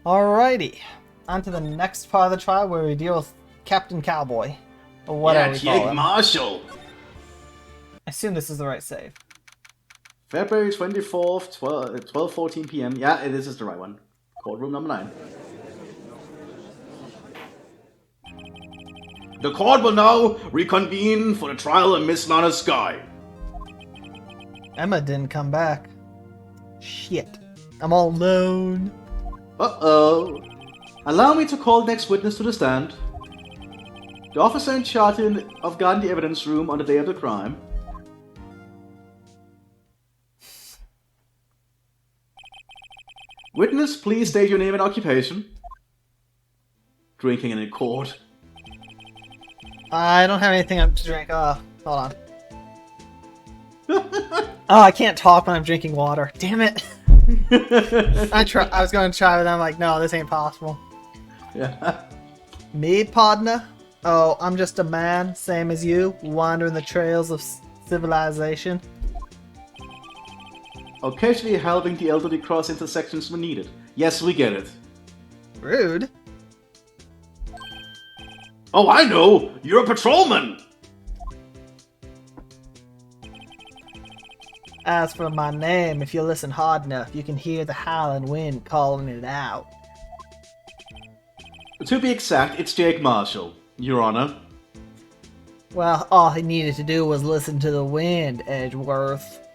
Alrighty, on to the next part of the trial where we deal with Captain Cowboy. Or whatever we call Jake him. Marshall. I assume this is the right save. February 24th, 12:14 p.m. Yeah, this is the right one. Courtroom number 9. The court will now reconvene for the trial of Miss Lana Sky. Emma didn't come back. Shit. I'm all alone. Uh-oh. Allow me to call the next witness to the stand. The officer in charge of guarding the evidence room on the day of the crime. Witness, please state your name and occupation. Drinking in court. I don't have anything to drink. Hold on. Oh, I can't talk when I'm drinking water. Damn it. I was going to try, but I'm like, no, this ain't possible. Yeah. Me, partner? Oh, I'm just a man, same as you, wandering the trails of civilization. Occasionally helping the elderly cross intersections when needed. Yes, we get it. Rude. Oh, I know! You're a patrolman! As for my name, if you listen hard enough, you can hear the howling wind calling it out. To be exact, it's Jake Marshall, Your Honor. Well, all he needed to do was listen to the wind, Edgeworth.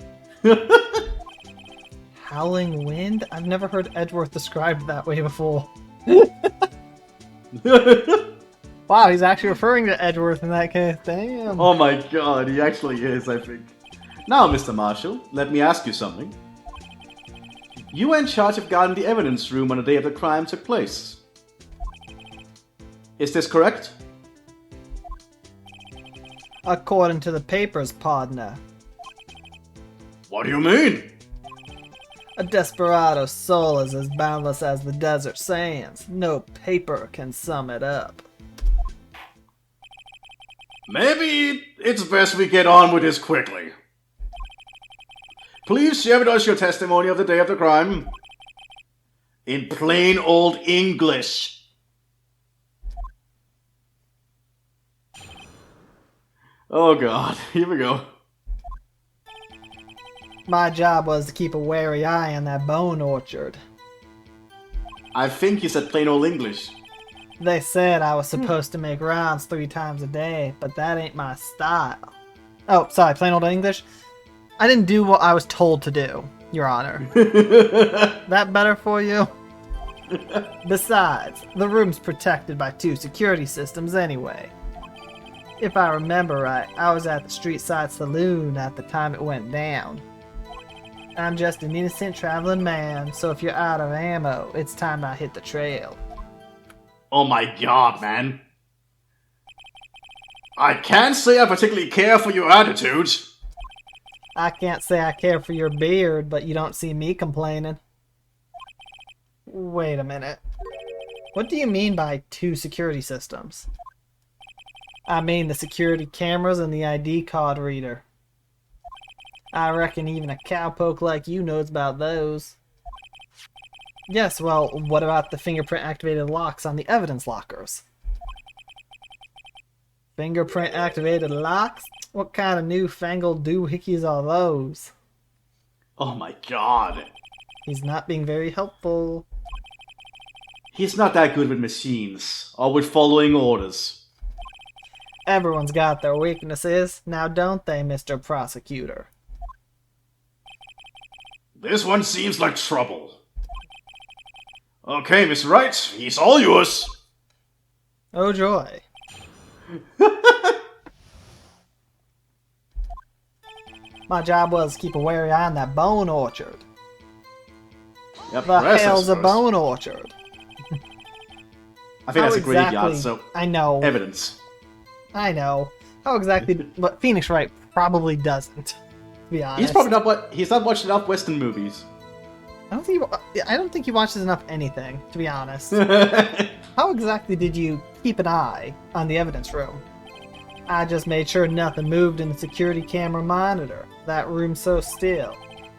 Howling wind? I've never heard Edgeworth described that way before. Wow, he's actually referring to Edgeworth in that case. Damn. Oh my god, he actually is, I think. Now, Mr. Marshall, let me ask you something. You were in charge of guarding the evidence room on the day of the crime took place. Is this correct? According to the papers, partner. What do you mean? A desperado's soul is as boundless as the desert sands. No paper can sum it up. Maybe it's best we get on with this quickly. Please share with us your testimony of the day of the crime. In plain old English. Oh god, here we go. My job was to keep a wary eye on that bone orchard. I think you said plain old English. They said I was supposed to make rounds 3 times a day, but that ain't my style. Oh, sorry, plain old English? I didn't do what I was told to do, Your Honor. That better for you? Besides, the room's protected by 2 security systems anyway. If I remember right, I was at the street side saloon at the time it went down. I'm just an innocent traveling man, so if you're out of ammo, it's time I hit the trail. Oh my god, man. I can't say I particularly care for your attitude. I can't say I care for your beard, but you don't see me complaining. Wait a minute. What do you mean by 2 security systems? I mean the security cameras and the ID card reader. I reckon even a cowpoke like you knows about those. Yes, well, what about the fingerprint-activated locks on the evidence lockers? Fingerprint-activated locks? What kind of newfangled doohickeys are those? Oh my god. He's not being very helpful. He's not that good with machines, or with following orders. Everyone's got their weaknesses, now don't they, Mr. Prosecutor? This one seems like trouble. Okay, Miss Wright, he's all yours. Oh joy. My job was to keep a wary eye on that bone orchard. Yep, The press, I hell's a suppose. bone orchard? I think that's a graveyard, exactly- so I know. evidence. I know. How exactly? But Phoenix Wright probably doesn't. To be honest, He's not watched enough Western movies. I don't think he watches enough anything. To be honest. How exactly did you keep an eye on the evidence room? I just made sure nothing moved in the security camera monitor. That room's so still.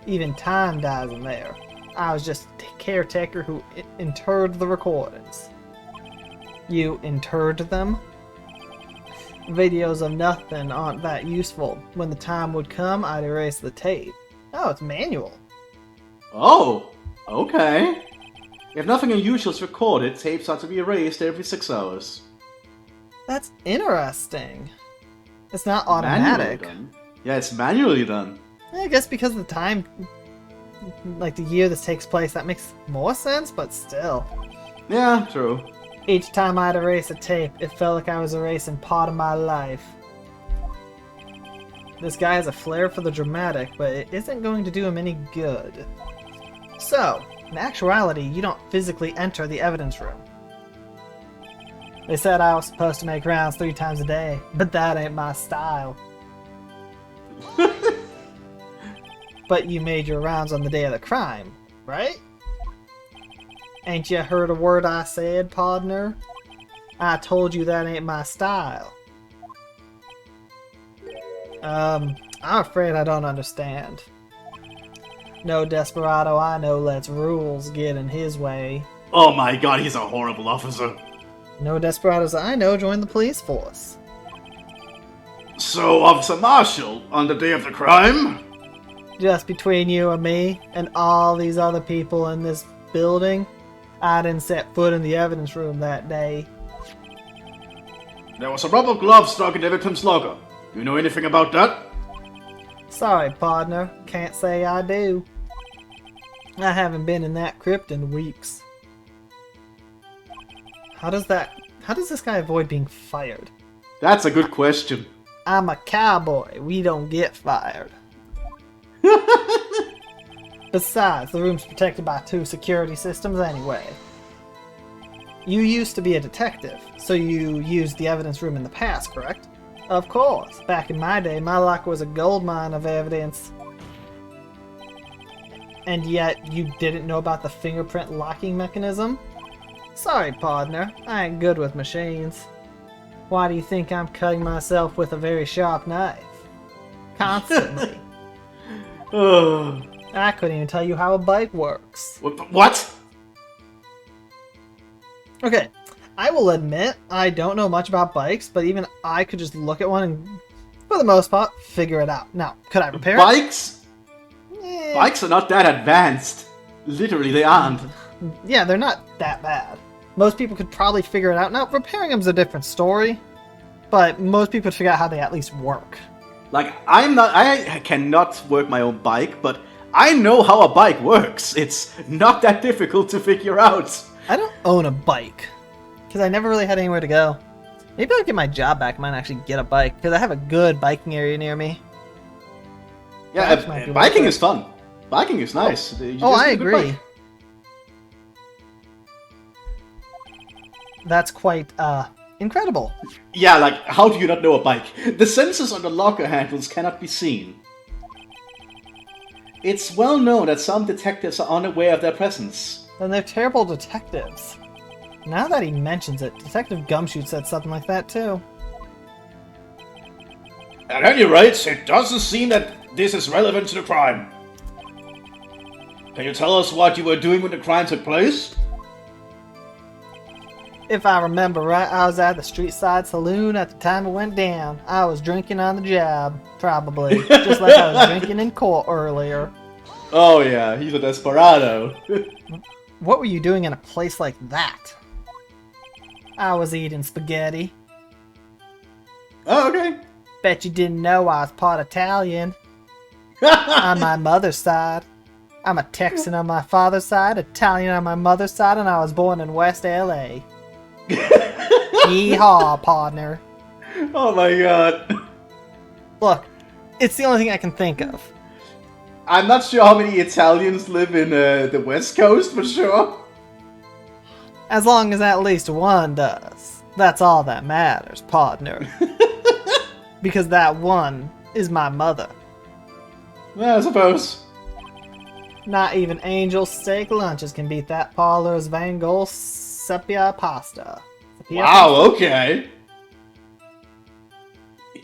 Even time dies in there. I was just a caretaker who interred the recordings. You interred them? Videos of nothing aren't that useful. When the time would come, I'd erase the tape. Oh, it's manual. Oh, okay. If nothing unusual is recorded, tapes are to be erased every 6 hours. That's interesting. It's not Manually automatic. done. Yeah, it's manually done. I guess because of the time, like the year this takes place, that makes more sense, but still. Yeah, true. Each time I'd erase a tape, it felt like I was erasing part of my life. This guy has a flair for the dramatic, but it isn't going to do him any good. So, in actuality, you don't physically enter the evidence room. They said I was supposed to make rounds 3 times a day, but that ain't my style. But you made your rounds on the day of the crime, right? Ain't you heard a word I said, partner? I told you that ain't my style. I'm afraid I don't understand. No desperado I know lets rules get in his way. Oh my god, he's a horrible officer. No desperados I know join the police force. So, Officer Marshall, on the day of the crime? Just between you and me, and all these other people in this building, I didn't set foot in the evidence room that day. There was a rubber glove stuck in the victim's locker. You know anything about that? Sorry, partner. Can't say I do. I haven't been in that crypt in weeks. How does this guy avoid being fired? That's a good question. I'm a cowboy. We don't get fired. Besides, the room's protected by 2 security systems anyway. You used to be a detective, so you used the evidence room in the past, correct? Of course. Back in my day, my locker was a goldmine of evidence. And yet, you didn't know about the fingerprint locking mechanism? Sorry, partner. I ain't good with machines. Why do you think I'm cutting myself with a very sharp knife? Constantly. I couldn't even tell you how a bike works. What? Okay, I will admit I don't know much about bikes, but even I could just look at one and, for the most part, figure it out. Now, could I repair it? Bikes? Eh, Bikes are not that advanced. Literally, they aren't. yeah, they're not that bad. Most people could probably figure it out. Now, repairing them's a different story, but most people could figure out how they at least work. Like, I cannot work my own bike, but I know how a bike works. It's not that difficult to figure out. I don't own a bike, because I never really had anywhere to go. Maybe I'll get my job back, I might actually get a bike, because I have a good biking area near me. Yeah, Perhaps might be biking worth is fun. Biking is nice. You just I need a good agree. bike. That's quite, incredible. Yeah, like, how do you not know a bike? The sensors on the locker handles cannot be seen. It's well known that some detectives are unaware of their presence. Then they're terrible detectives. Now that he mentions it, Detective Gumshoe said something like that too. At any rate, it doesn't seem that this is relevant to the crime. Can you tell us what you were doing when the crime took place? If I remember right, I was at the street side saloon at the time it went down. I was drinking on the job, probably. Just like I was drinking in court earlier. Oh yeah, he's a desperado. What were you doing in a place like that? I was eating spaghetti. Oh, okay. Bet you didn't know I was part Italian. On my mother's side. I'm a Texan on my father's side, Italian on my mother's side, and I was born in West LA. Yeehaw, partner. Oh my god. Look, it's the only thing I can think of. I'm not sure how many Italians live in the West Coast, for sure. As long as at least one does. That's all that matters, partner. Because that one is my mother. Yeah, I suppose. Not even Angel's steak lunches can beat that parlor's Van Gogh sepia pasta. Wow, okay.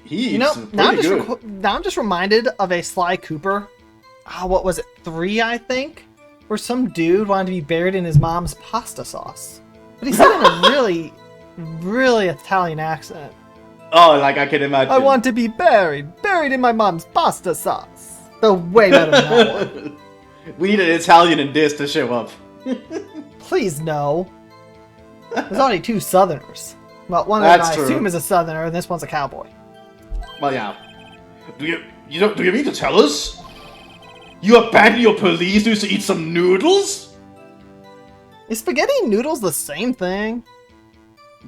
He's You know, pretty good. now I'm just reminded of a Sly Cooper. What was it? 3, I think? where some dude wanted to be buried in his mom's pasta sauce. But he said it in a really, really Italian accent. Oh, like I can imagine. I want to be buried in my mom's pasta sauce. They're way better than that one. We need an Italian in this to show up. Please no. There's only 2 Southerners. Well, one of them I assume is a Southerner, and this one's a cowboy. Well, yeah. Do you mean to tell us? You abandoned your police news to eat some noodles? Is spaghetti and noodles the same thing?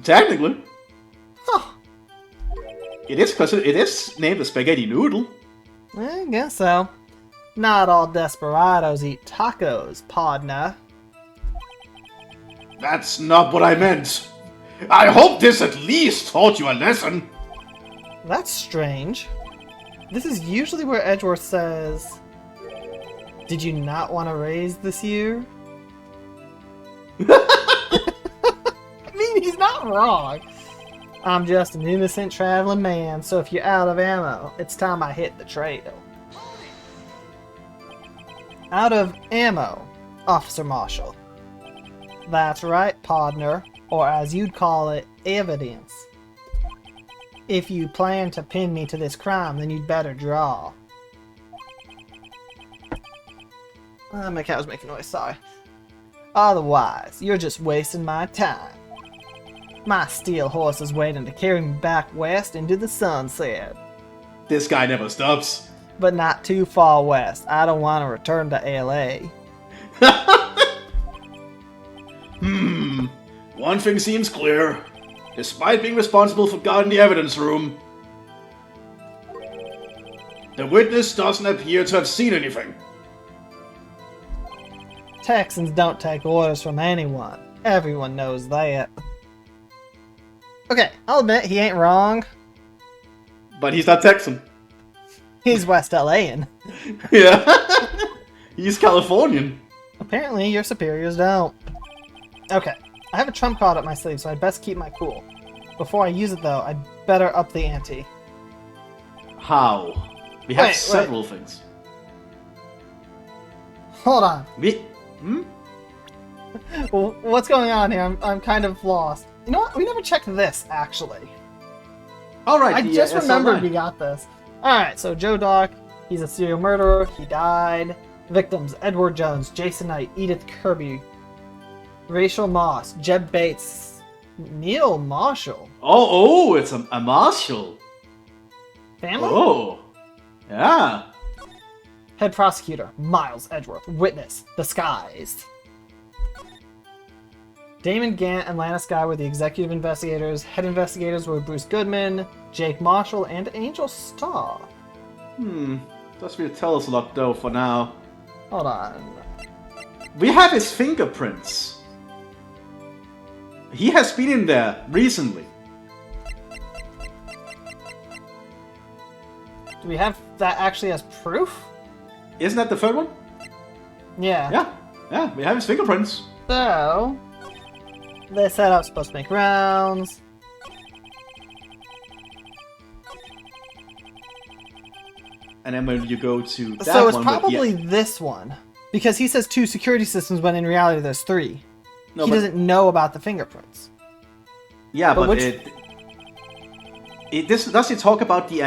Technically. Huh. It is named a spaghetti noodle. I guess so. Not all desperados eat tacos, partner. That's not what I meant. I hope this at least taught you a lesson. That's strange. This is usually where Edgeworth says, "Did you not want to raise this year?" I mean, he's not wrong. I'm just an innocent traveling man, so if you're out of ammo, it's time I hit the trail. Out of ammo, Officer Marshall. That's right, partner, or as you'd call it, evidence. If you plan to pin me to this crime, then you'd better draw. My cat was making noise, sorry. Otherwise, you're just wasting my time. My steel horse is waiting to carry me back west into the sunset. This guy never stops. But not too far west. I don't want to return to LA. One thing seems clear. Despite being responsible for guarding the evidence room, the witness doesn't appear to have seen anything. Texans don't take orders from anyone. Everyone knows that. Okay, I'll admit he ain't wrong. But he's not Texan. He's West LAan. Yeah. He's Californian. Apparently your superiors don't. Okay, I have a trump card up my sleeve, so I'd best keep my cool. Before I use it though, I'd better up the ante. How? We have several things. Hold on. Hmm? Well, what's going on here? I'm kind of lost. You know what? We never checked this, actually. Alright, I just remembered we got this. Alright, so Joe Dock, he's a serial murderer. He died. Victims, Edward Jones, Jason Knight, Edith Kirby, Rachel Moss, Jeb Bates, Neil Marshall. Oh, it's a Marshall. Family? Oh, yeah. Head prosecutor, Miles Edgeworth. Witness, disguised. Damon Gant and Lana Skye were the executive investigators. Head investigators were Bruce Goodman, Jake Marshall, and Angel Starr. Doesn't really tell us a lot though for now. Hold on. We have his fingerprints. He has been in there recently. Do we have that actually as proof? Isn't that the third one? Yeah. Yeah, we have his fingerprints. So, this setup's supposed to make rounds. And then when you go to that So it's one, probably this one. Because he says 2 security systems when in reality there's 3. No, he doesn't know about the fingerprints. Yeah, but which... does it talk about the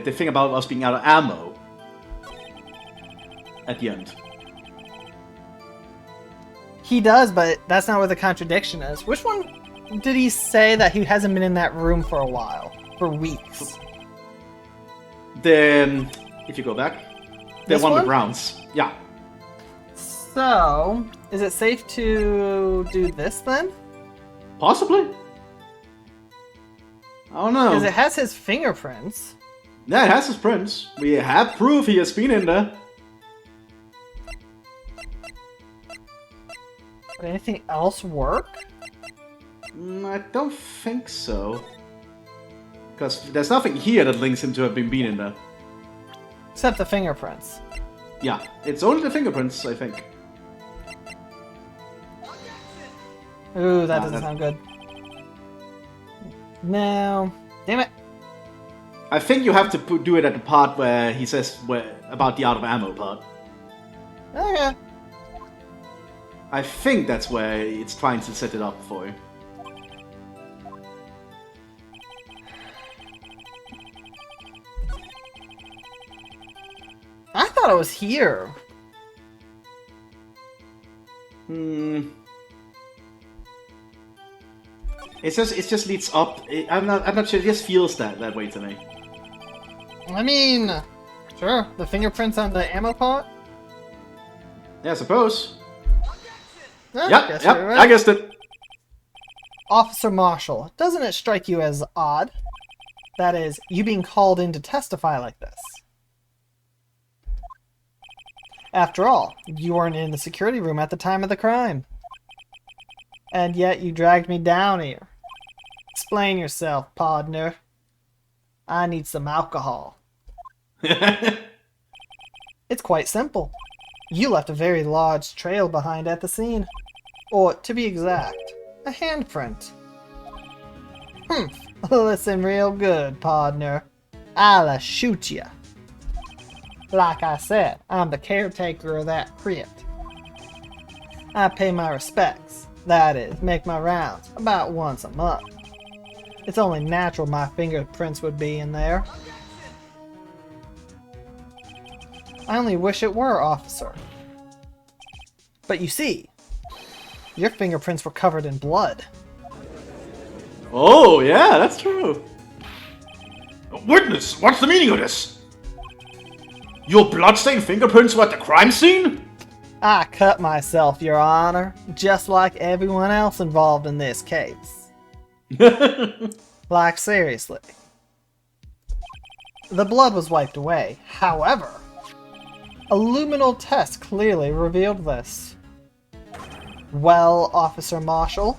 the thing about us being out of ammo at the end? He does, but that's not where the contradiction is. Which one did he say that he hasn't been in that room for a while? For weeks? Then, if you go back, the one with rounds. Yeah. So, is it safe to do this then? Possibly. I don't know. Because it has his fingerprints. Yeah, it has his prints. We have proof he has been in there. Would anything else work? I don't think so. Because there's nothing here that links him to have been in there. Except the fingerprints. Yeah, it's only the fingerprints, I think. Ooh, that doesn't sound good. No. Damn it. I think you have to do it at the part where he says about the out of ammo part. Okay. I think that's where it's trying to set it up for you. I thought it was here. It just leads up. I'm not sure. It just feels that way to me. I mean, sure, the fingerprints on the ammo pot? Yeah, I suppose. Guess Yep. you're right. I guessed it. Officer Marshall, doesn't it strike you as odd? That is, you being called in to testify like this. After all, you weren't in the security room at the time of the crime. And yet you dragged me down here. Explain yourself, partner. I need some alcohol. It's quite simple. You left a very large trail behind at the scene. Or, to be exact, a handprint. Listen real good, partner. I'll shoot ya. Like I said, I'm the caretaker of that crypt. I pay my respects. That is, make my rounds about once a month. It's only natural my fingerprints would be in there. I only wish it were, officer. But you see, your fingerprints were covered in blood. Oh, yeah, that's true. Witness, what's the meaning of this? Your bloodstained fingerprints were at the crime scene? I cut myself, Your Honor, just like everyone else involved in this case. Like, seriously. The blood was wiped away. However, a luminal test clearly revealed this. Well, Officer Marshall,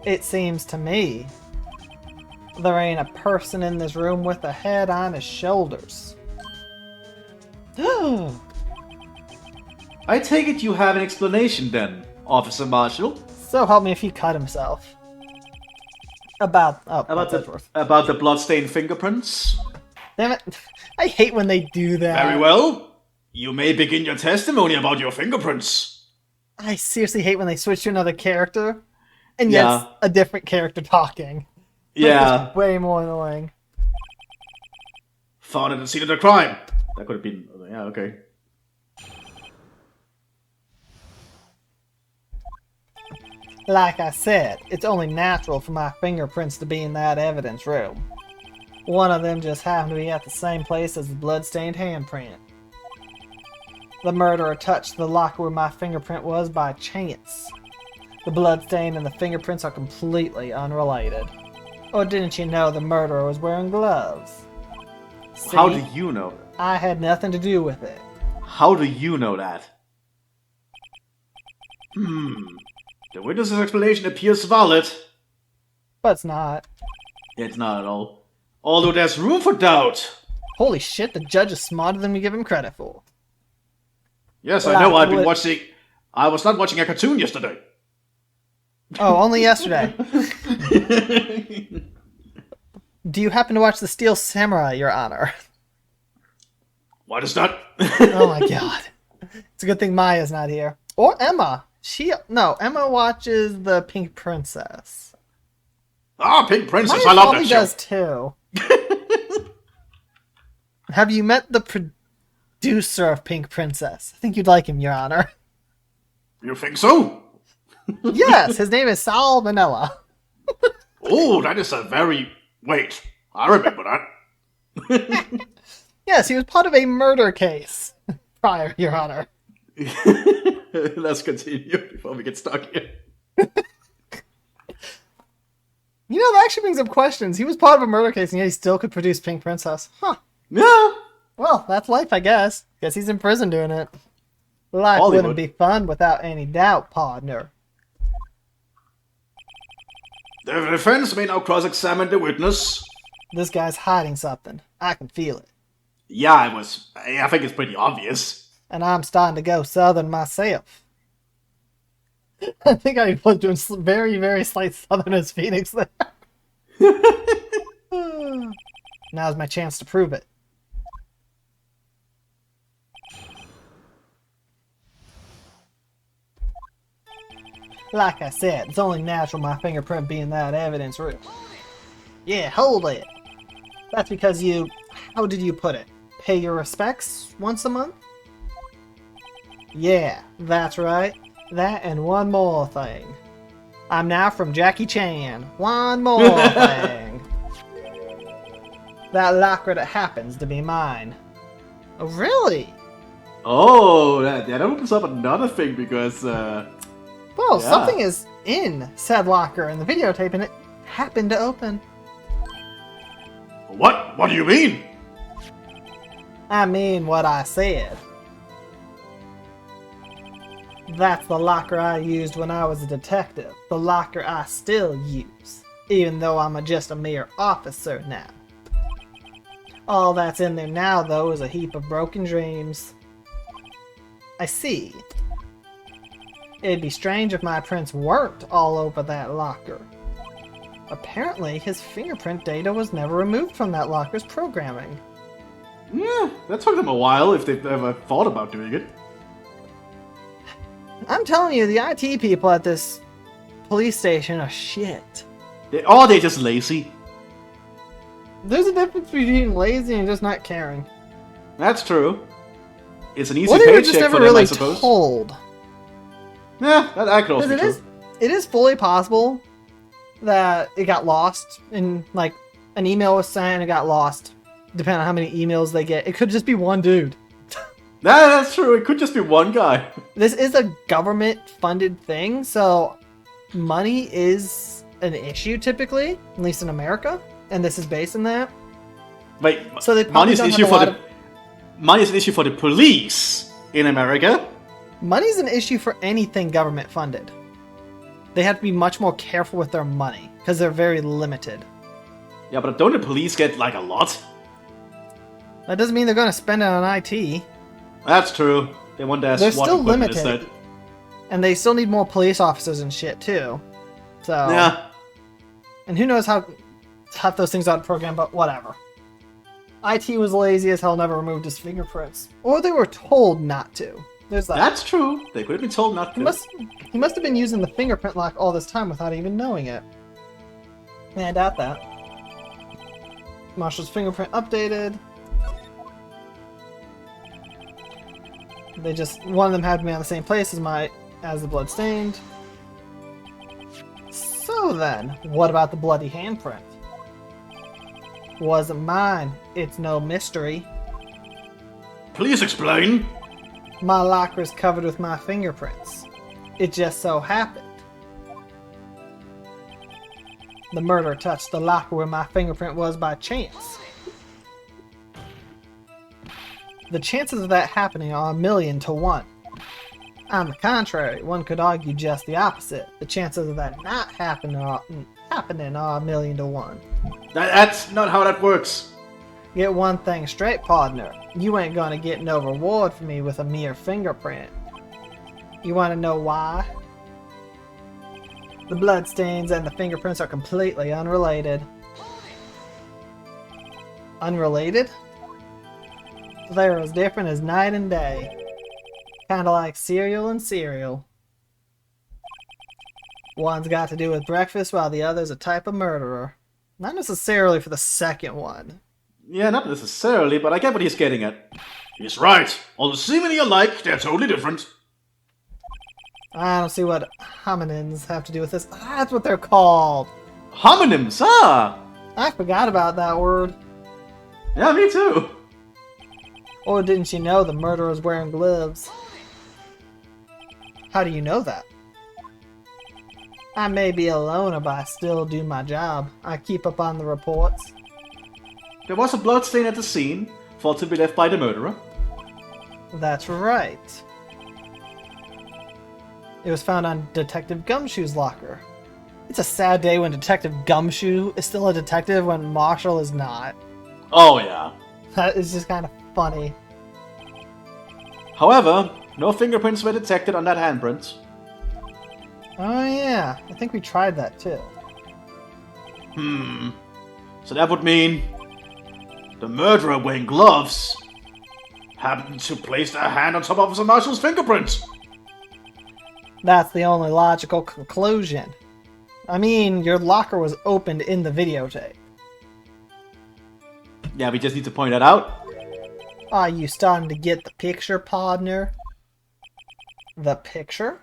it seems to me there ain't a person in this room with a head on his shoulders. I take it you have an explanation then, Officer Marshall. So help me if he cut himself. About the bloodstained fingerprints. Damn it. I hate when they do that. Very well. You may begin your testimony about your fingerprints. I seriously hate when they switch to another character. And yet it's a different character talking. Yeah. It's way more annoying. Found at the scene of the crime. That could have been... Yeah, okay. Like I said, it's only natural for my fingerprints to be in that evidence room. One of them just happened to be at the same place as the bloodstained handprint. The murderer touched the locker where my fingerprint was by chance. The bloodstain and the fingerprints are completely unrelated. Or didn't you know the murderer was wearing gloves? See, how do you know that? I had nothing to do with it. How do you know that? The witness's explanation appears valid. But it's not. It's not at all. Although there's room for doubt. Holy shit, the judge is smarter than we give him credit for. Yes, I know. I was not watching a cartoon yesterday. Oh, only yesterday. Do you happen to watch The Steel Samurai, Your Honor? What is that? Oh my god. It's a good thing Maya's not here. Or Emma. Emma watches The Pink Princess. Ah, Pink Princess, Maya I love probably that show. does too. Have you met the producer of Pink Princess? I think you'd like him, Your Honor. You think so? Yes, his name is Sal Manella. Oh, that is a very... Wait, I remember that. Yes, he was part of a murder case prior, Your Honor. Let's continue before we get stuck here. You know, that actually brings up questions. He was part of a murder case, and yet he still could produce Pink Princess. Huh. Yeah. Well, that's life, I guess. Guess he's in prison doing it. Life Hollywood. wouldn't be fun without any doubt, partner. The defense may now cross-examine the witness. This guy's hiding something. I can feel it. Yeah, I think it's pretty obvious. And I'm starting to go southern myself. I think I was doing very, very slight southern as Phoenix there. Now's my chance to prove it. Like I said, it's only natural my fingerprint being that evidence room. Yeah, hold it. That's because you, how did you put it? Pay your respects once a month? Yeah, that's right. That and one more thing. I'm now from Jackie Chan. One more thing. That locker that happens to be mine. Oh, really? Oh, that opens up another thing because, Well, yeah. something is in said locker and the videotape in it happened to open. What? What do you mean? I mean what I said. That's the locker I used when I was a detective. The locker I still use. Even though I'm just a mere officer now. All that's in there now, though, is a heap of broken dreams. I see. It'd be strange if my prints weren't all over that locker. Apparently, his fingerprint data was never removed from that locker's programming. Yeah, that took them a while if they've ever thought about doing it. I'm telling you, the IT people at this police station are shit. They're just lazy. There's a difference between lazy and just not caring. That's true. It's an easy What if you were paycheck just never for them, really I suppose. told? Yeah, that could also be true. It is fully possible that it got lost in, like, an email was sent and it got lost. Depending on how many emails they get. It could just be one dude. That's true. It could just be one guy. This is a government-funded thing, so money is an issue typically, at least in America, and this is based on that. Wait, So they money probably is an don't issue have a for lot the money is an issue for the police in America. Money's an issue for anything government-funded. They have to be much more careful with their money, because they're very limited. Yeah, but don't the police get like a lot? That doesn't mean they're going to spend it on IT. That's true. They want their They're SWAT still equipment limited. instead. And they still need more police officers and shit, too. So... Yeah. And who knows how tough those things are to program, but whatever. IT was lazy as hell, never removed his fingerprints. Or they were told not to. There's that. That's true. They could have been told not to. He must have been using the fingerprint lock all this time without even knowing it. Yeah, I doubt that. Marshall's fingerprint updated. One of them had to be on the same place as the bloodstained. So then, what about the bloody handprint? Wasn't mine. It's no mystery. Please explain. My locker is covered with my fingerprints. It just so happened. The murderer touched the locker where my fingerprint was by chance. The chances of that happening are 1,000,000 to 1. On the contrary, one could argue just the opposite. The chances of that not happening are 1,000,000 to 1. That's not how that works. Get one thing straight, partner. You ain't gonna get no reward for me with a mere fingerprint. You wanna know why? The bloodstains and the fingerprints are completely unrelated. Unrelated? They're as different as night and day. Kinda like cereal and cereal. One's got to do with breakfast while the other's a type of murderer. Not necessarily for the second one. Yeah, not necessarily, but I get what he's getting at. He's right. Although seemingly alike, they're totally different. I don't see what hominins have to do with this. That's what they're called. Homonyms, ah! I forgot about that word. Yeah, me too. Or didn't you know the murderer's wearing gloves? How do you know that? I may be a loner, but I still do my job. I keep up on the reports. There was a bloodstain at the scene, thought to be left by the murderer. That's right. It was found on Detective Gumshoe's locker. It's a sad day when Detective Gumshoe is still a detective when Marshall is not. Oh yeah. That is just kind of funny. However, no fingerprints were detected on that handprint. Oh yeah, I think we tried that too. So that would mean the murderer wearing gloves happened to place their hand on top of Officer Marshall's fingerprints. That's the only logical conclusion. I mean, your locker was opened in the videotape. Yeah, we just need to point that out. Are you starting to get the picture, partner? The picture?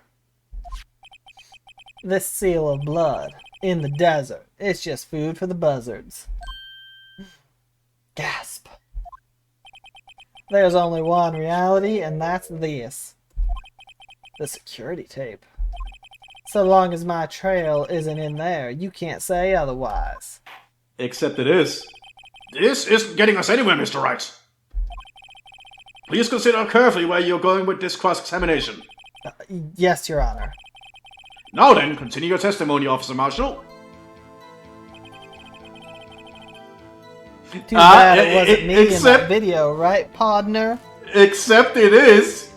This seal of blood in the desert. It's just food for the buzzards. Gasp. There's only one reality, and that's this. The security tape. So long as my trail isn't in there, you can't say otherwise. Except it is. This isn't getting us anywhere, Mr. Wright. Please consider carefully where you're going with this cross-examination. Yes, Your Honor. Now then, continue your testimony, Officer Marshall. Too bad it wasn't me in that video, right, partner? Except it is.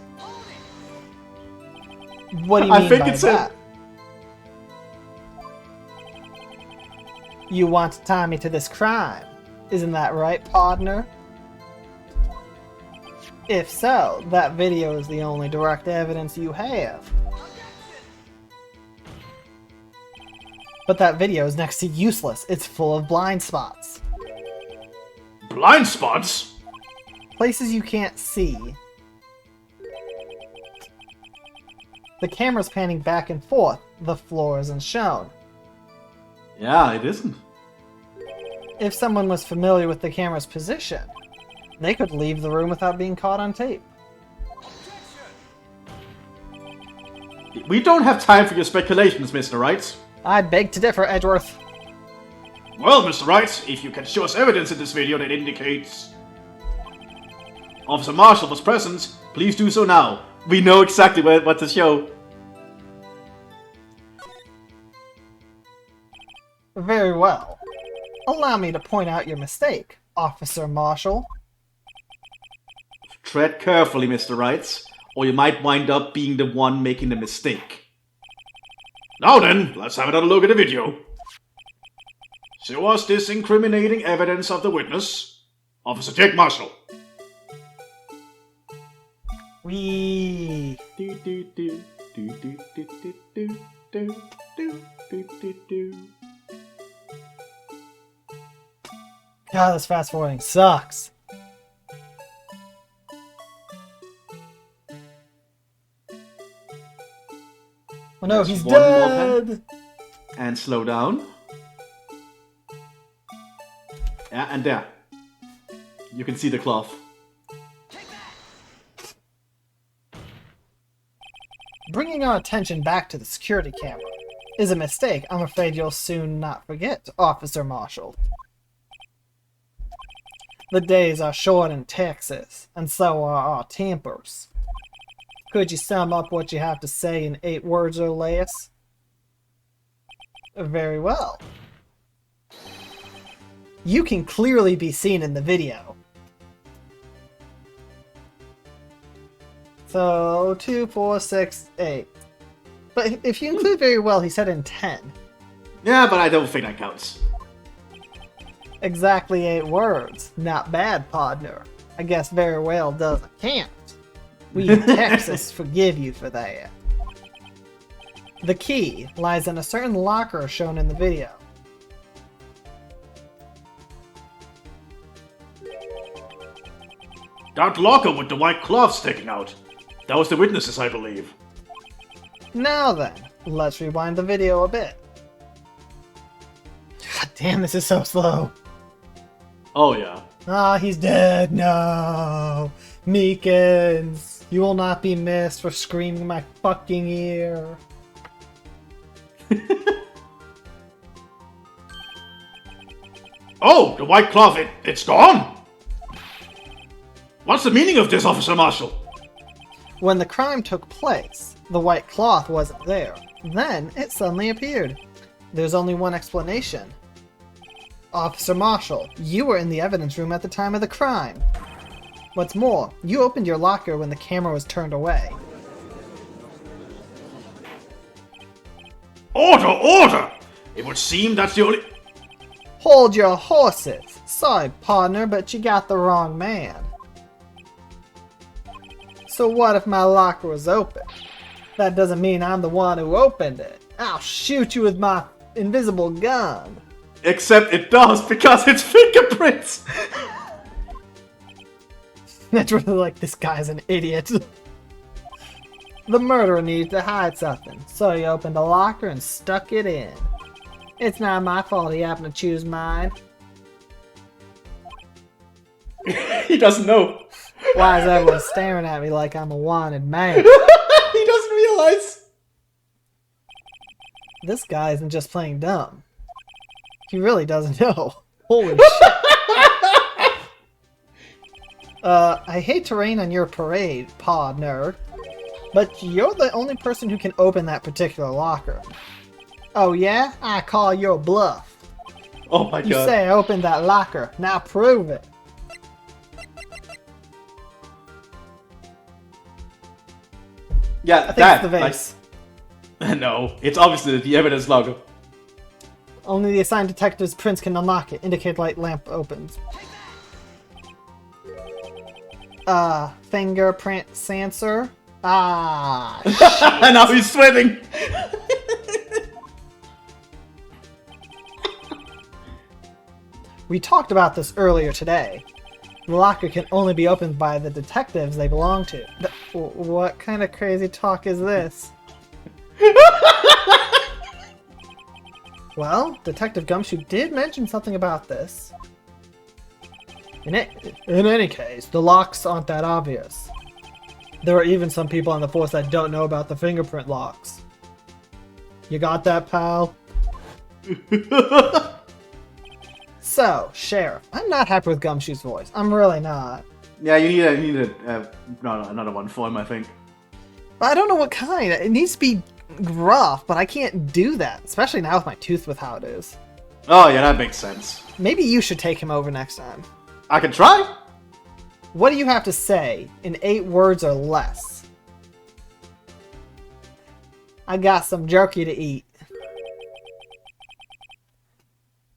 What do you mean by that? You want to tie me to this crime. Isn't that right, partner? If so, that video is the only direct evidence you have. But that video is next to useless. It's full of blind spots. Blind spots? Places you can't see. The camera's panning back and forth. The floor isn't shown. Yeah, it isn't. If someone was familiar with the camera's position, they could leave the room without being caught on tape. We don't have time for your speculations, Mr. Wright. I beg to differ, Edgeworth. Well, Mr. Wright, if you can show us evidence in this video that indicates Officer Marshall was present, please do so now. We know exactly what to show. Very well. Allow me to point out your mistake, Officer Marshall. Tread carefully, Mr. Wright, or you might wind up being the one making the mistake. Now then, let's have another look at the video. Show us this incriminating evidence of the witness, Officer Jake Marshall. Wee. God, this fast forwarding sucks. Oh no, he's dead! And slow down. Yeah, and there. You can see the cloth. Bringing our attention back to the security camera is a mistake I'm afraid you'll soon not forget, Officer Marshall. The days are short in Texas, and so are our tempers. Could you sum up what you have to say in 8 words or less? Very well. You can clearly be seen in the video. So, 2, 4, 6, 8. But if you include very well, he said in 10. Yeah, but I don't think that counts. Exactly 8 words. Not bad, partner. I guess very well doesn't count. We in Texas forgive you for that. The key lies in a certain locker shown in the video. That locker with the white cloth sticking out. That was the witnesses, I believe. Now then, let's rewind the video a bit. God damn, this is so slow. Oh yeah. Ah, he's dead. No. Meekins, you will not be missed for screaming in my fucking ear. Oh, the white cloth, it's gone? What's the meaning of this, Officer Marshall? When the crime took place, the white cloth wasn't there. Then it suddenly appeared. There's only one explanation. Officer Marshall, you were in the evidence room at the time of the crime. What's more, you opened your locker when the camera was turned away. Order, order! It would seem that's the only... Hold your horses! Sorry, partner, but you got the wrong man. So what if my locker was open? That doesn't mean I'm the one who opened it. I'll shoot you with my invisible gun. Except it does, because it's fingerprints! That's really like, this guy's an idiot. The murderer needed to hide something, so he opened a locker and stuck it in. It's not my fault he happened to choose mine. He doesn't know. Why is everyone staring at me like I'm a wanted man? He doesn't realize. This guy isn't just playing dumb. He really doesn't know. Holy shit. I hate to rain on your parade, paw nerd, but you're the only person who can open that particular locker. Oh yeah? I call your bluff. Oh my god. You say I opened that locker. Now prove it. Yeah, I think that. it's the vase. Like, no, it's obviously the evidence logo. Only the assigned detective's prints can unlock it. Indicate light lamp opens. Fingerprint sensor. Ah, And now he's sweating. we talked about this earlier today. The locker can only be opened by the detectives they belong to. What kind of crazy talk is this? Well, Detective Gumshoe did mention something about this. In any case, the locks aren't that obvious. There are even some people on the force that don't know about the fingerprint locks. You got that, pal? So, Sheriff, I'm not happy with Gumshoe's voice. I'm really not. Yeah, you need another one for him, I think. I don't know what kind. It needs to be rough, but I can't do that, especially now with my tooth with how it is. Oh yeah, that makes sense. Maybe you should take him over next time. I can try. What do you have to say in 8 words or less? I got some jerky to eat.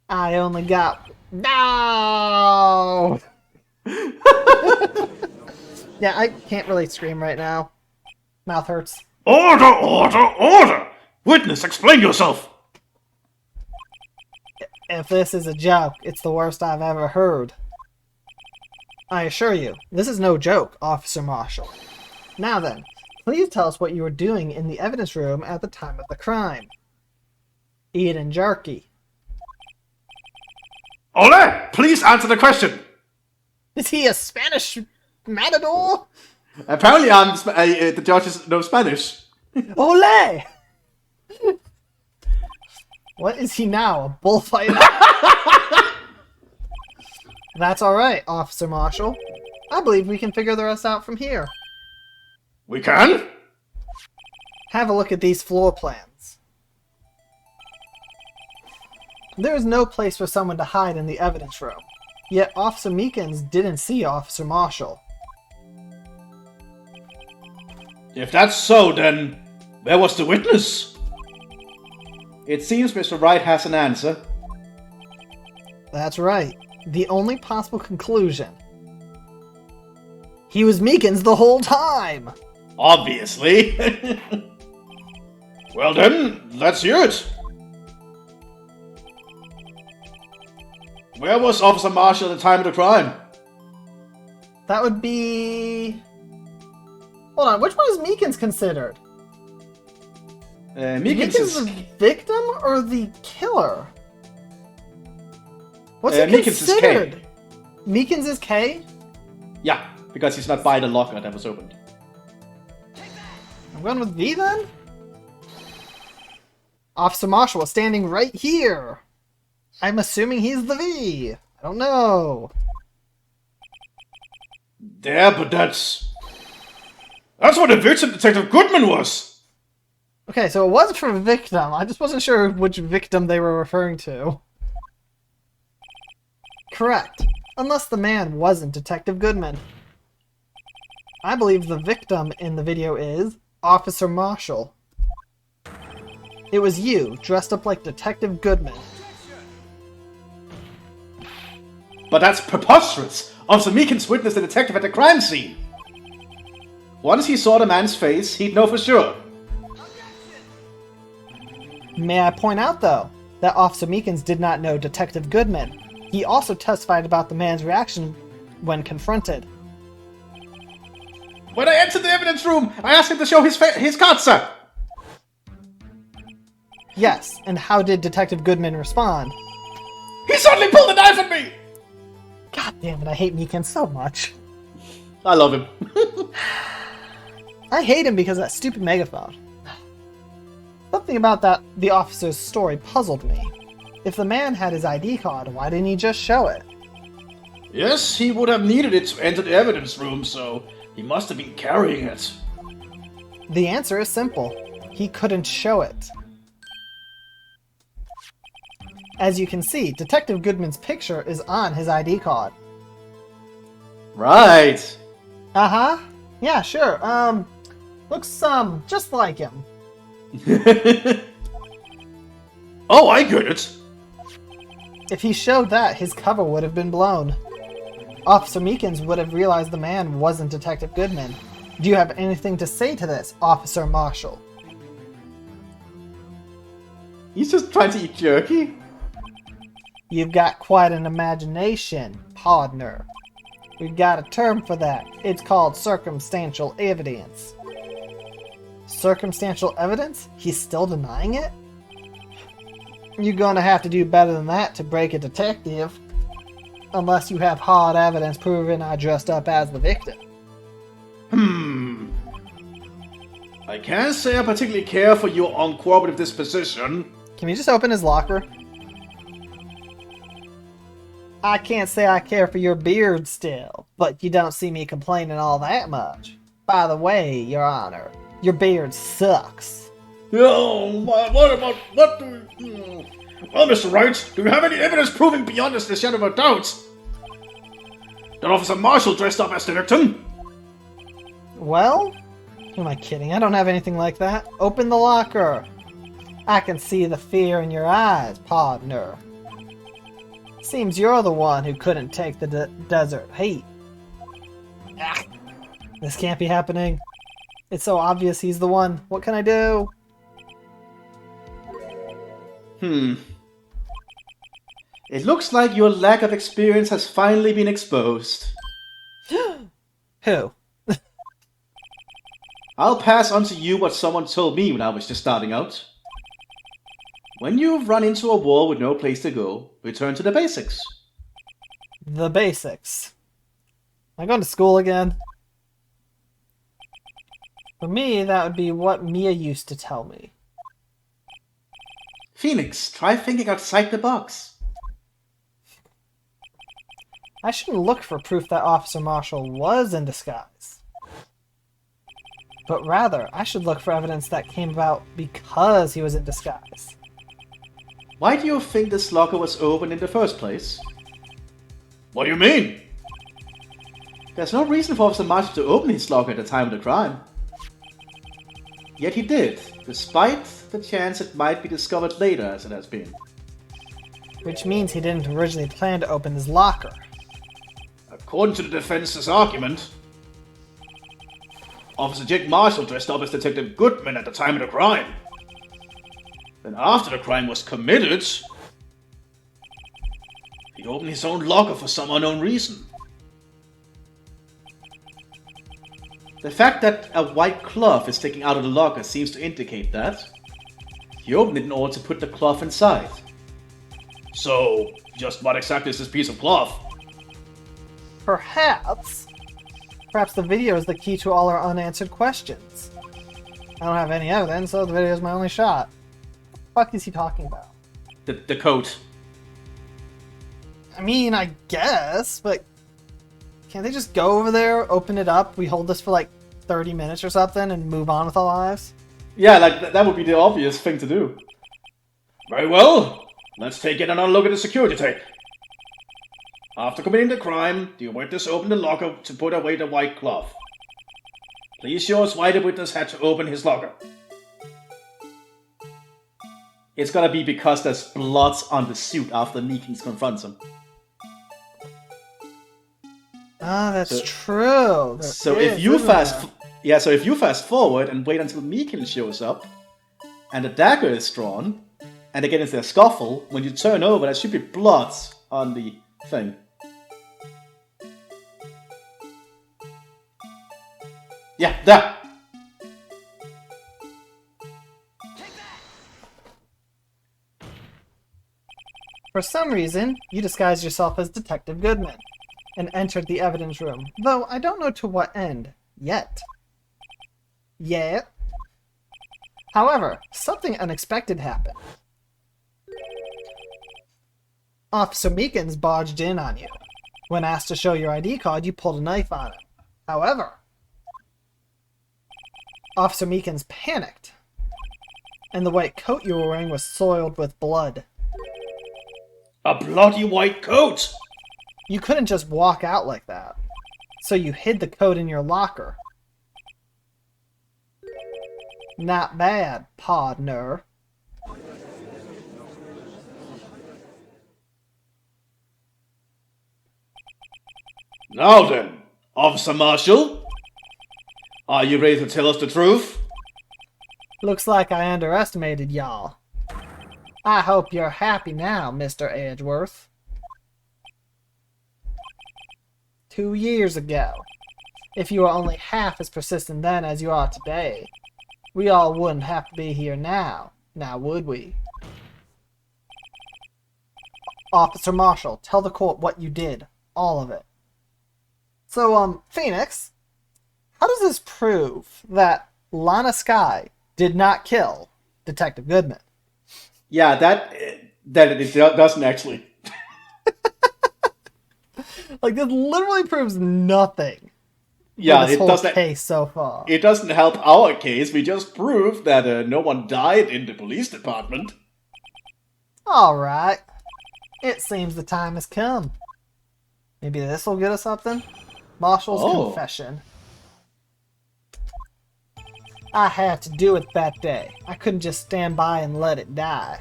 I only got... No! Yeah, I can't really scream right now. Mouth hurts. Order, order, order! Witness, explain yourself! If this is a joke, it's the worst I've ever heard. I assure you, this is no joke, Officer Marshall. Now then, please tell us what you were doing in the evidence room at the time of the crime. Eating jerky. Ole, please answer the question! Is he a Spanish matador? Apparently, the judges know Spanish. Ole! What is he now, a bullfighter? That's alright, Officer Marshall. I believe we can figure the rest out from here. We can? Have a look at these floor plans. There is no place for someone to hide in the evidence room. Yet Officer Meekins didn't see Officer Marshall. If that's so, then where was the witness? It seems Mr. Wright has an answer. That's right. The only possible conclusion. He was Meekins the whole time! Obviously. Well then, let's hear it. Where was Officer Marshall at the time of the crime? That would be... Hold on, which one is Meekins considered? Meekins Meekins is... the victim or the killer? What's it Meekins is K. considered? Meekins is K? Yeah, because he's not by the locker that was opened. I'm going with V then? Officer Marshall is standing right here. I'm assuming he's the V. I don't know. There, but that's what the victim Detective Goodman was. Okay, so it was for victim. I just wasn't sure which victim they were referring to. Correct. Unless the man wasn't Detective Goodman. I believe the victim in the video is Officer Marshall. It was you, dressed up like Detective Goodman. But that's preposterous! Officer Meekins witnessed the detective at the crime scene! Once he saw the man's face, he'd know for sure. May I point out, though, that Officer Meekins did not know Detective Goodman. He also testified about the man's reaction when confronted. When I entered the evidence room, I asked him to show his card, sir. Yes, and how did Detective Goodman respond? He suddenly pulled a knife at me! God damn it, I hate Meekins so much. I love him. I hate him because of that stupid megaphone. Something about the officer's story puzzled me. If the man had his ID card, why didn't he just show it? Yes, he would have needed it to enter the evidence room, so he must have been carrying it. The answer is simple. He couldn't show it. As you can see, Detective Goodman's picture is on his ID card. Right. Uh-huh. Yeah, sure. Looks, just like him. Oh, I get it. If he showed that, his cover would have been blown. Officer Meekins would have realized the man wasn't Detective Goodman. Do you have anything to say to this, Officer Marshall? He's just trying to eat jerky. You've got quite an imagination, partner. We've got a term for that. It's called circumstantial evidence. Circumstantial evidence? He's still denying it? You're gonna have to do better than that to break a detective. Unless you have hard evidence proving I dressed up as the victim. I can't say I particularly care for your uncooperative disposition. Can we just open his locker? I can't say I care for your beard still, but you don't see me complaining all that much. By the way, Your Honor, your beard sucks. Oh, what do we... Well, Mr. Wright, do you have any evidence proving beyond us the shadow of a doubt that Officer Marshall dressed up as the victim? Well? Who am I kidding? I don't have anything like that. Open the locker. I can see the fear in your eyes, partner. Seems you're the one who couldn't take the desert heat. Ah, this can't be happening. It's so obvious he's the one. What can I do? It looks like your lack of experience has finally been exposed. Who? I'll pass on to you what someone told me when I was just starting out. When you've run into a wall with no place to go, return to the basics. The basics. Am I going to school again? For me, that would be what Mia used to tell me. Phoenix, try thinking outside the box. I shouldn't look for proof that Officer Marshall was in disguise. But rather, I should look for evidence that came about because he was in disguise. Why do you think this locker was open in the first place? What do you mean? There's no reason for Officer Marshall to open his locker at the time of the crime. Yet he did, despite the chance it might be discovered later as it has been. Which means he didn't originally plan to open his locker. According to the defense's argument, Officer Jake Marshall dressed up as Detective Goodman at the time of the crime. Then after the crime was committed, he opened his own locker for some unknown reason. The fact that a white cloth is sticking out of the locker seems to indicate that. He opened it in order to put the cloth inside. So, just what exactly is this piece of cloth? Perhaps. Perhaps the video is the key to all our unanswered questions. I don't have any evidence, so the video is my only shot. What the fuck is he talking about? The coat. I mean, I guess, but can't they just go over there, open it up, we hold this for like 30 minutes or something, and move on with our lives? Yeah, like that would be the obvious thing to do. Very well. Let's take it and look at the security tape. After committing the crime, the witness opened the locker to put away the white cloth. Please show us why the witness had to open his locker. It's gotta be because there's blood on the suit after Meekins confronts him. Ah, that's true. So if you fast forward and wait until Meekins shows up, and the dagger is drawn, and they get into a scuffle, when you turn over, there should be blood on the thing. Yeah, there! For some reason, you disguised yourself as Detective Goodman and entered the evidence room, though I don't know to what end. Yet. However, something unexpected happened. Officer Meekins barged in on you. When asked to show your ID card, you pulled a knife on him. However, Officer Meekins panicked, and the white coat you were wearing was soiled with blood. A bloody white coat! You couldn't just walk out like that, so you hid the coat in your locker. Not bad, partner. Now then, Officer Marshall, are you ready to tell us the truth? Looks like I underestimated y'all. I hope you're happy now, Mr. Edgeworth. 2 years ago, if you were only half as persistent then as you are today, we all wouldn't have to be here now would we? Officer Marshall, tell the court what you did. All of it. So, Phoenix, how does this prove that Lana Skye did not kill Detective Goodman? Yeah, that it doesn't actually. Like, this literally proves nothing. Yeah, this it whole doesn't. case so far. It doesn't help our case. We just proved that no one died in the police department. Alright. It seems the time has come. Maybe this will get us something? Marshall's confession. I had to do it that day. I couldn't just stand by and let it die.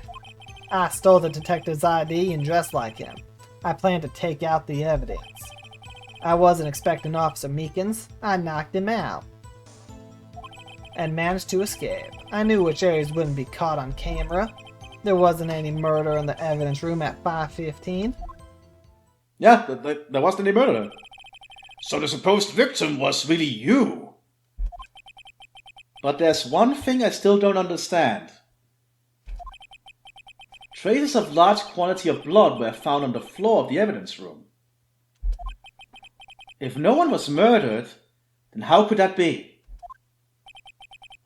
I stole the detective's ID and dressed like him. I planned to take out the evidence. I wasn't expecting Officer Meekins. I knocked him out. And managed to escape. I knew which areas wouldn't be caught on camera. There wasn't any murder in the evidence room at 5:15. Yeah, there wasn't any murder. So the supposed victim was really you? But there's one thing I still don't understand. Traces of large quantity of blood were found on the floor of the evidence room. If no one was murdered, then how could that be?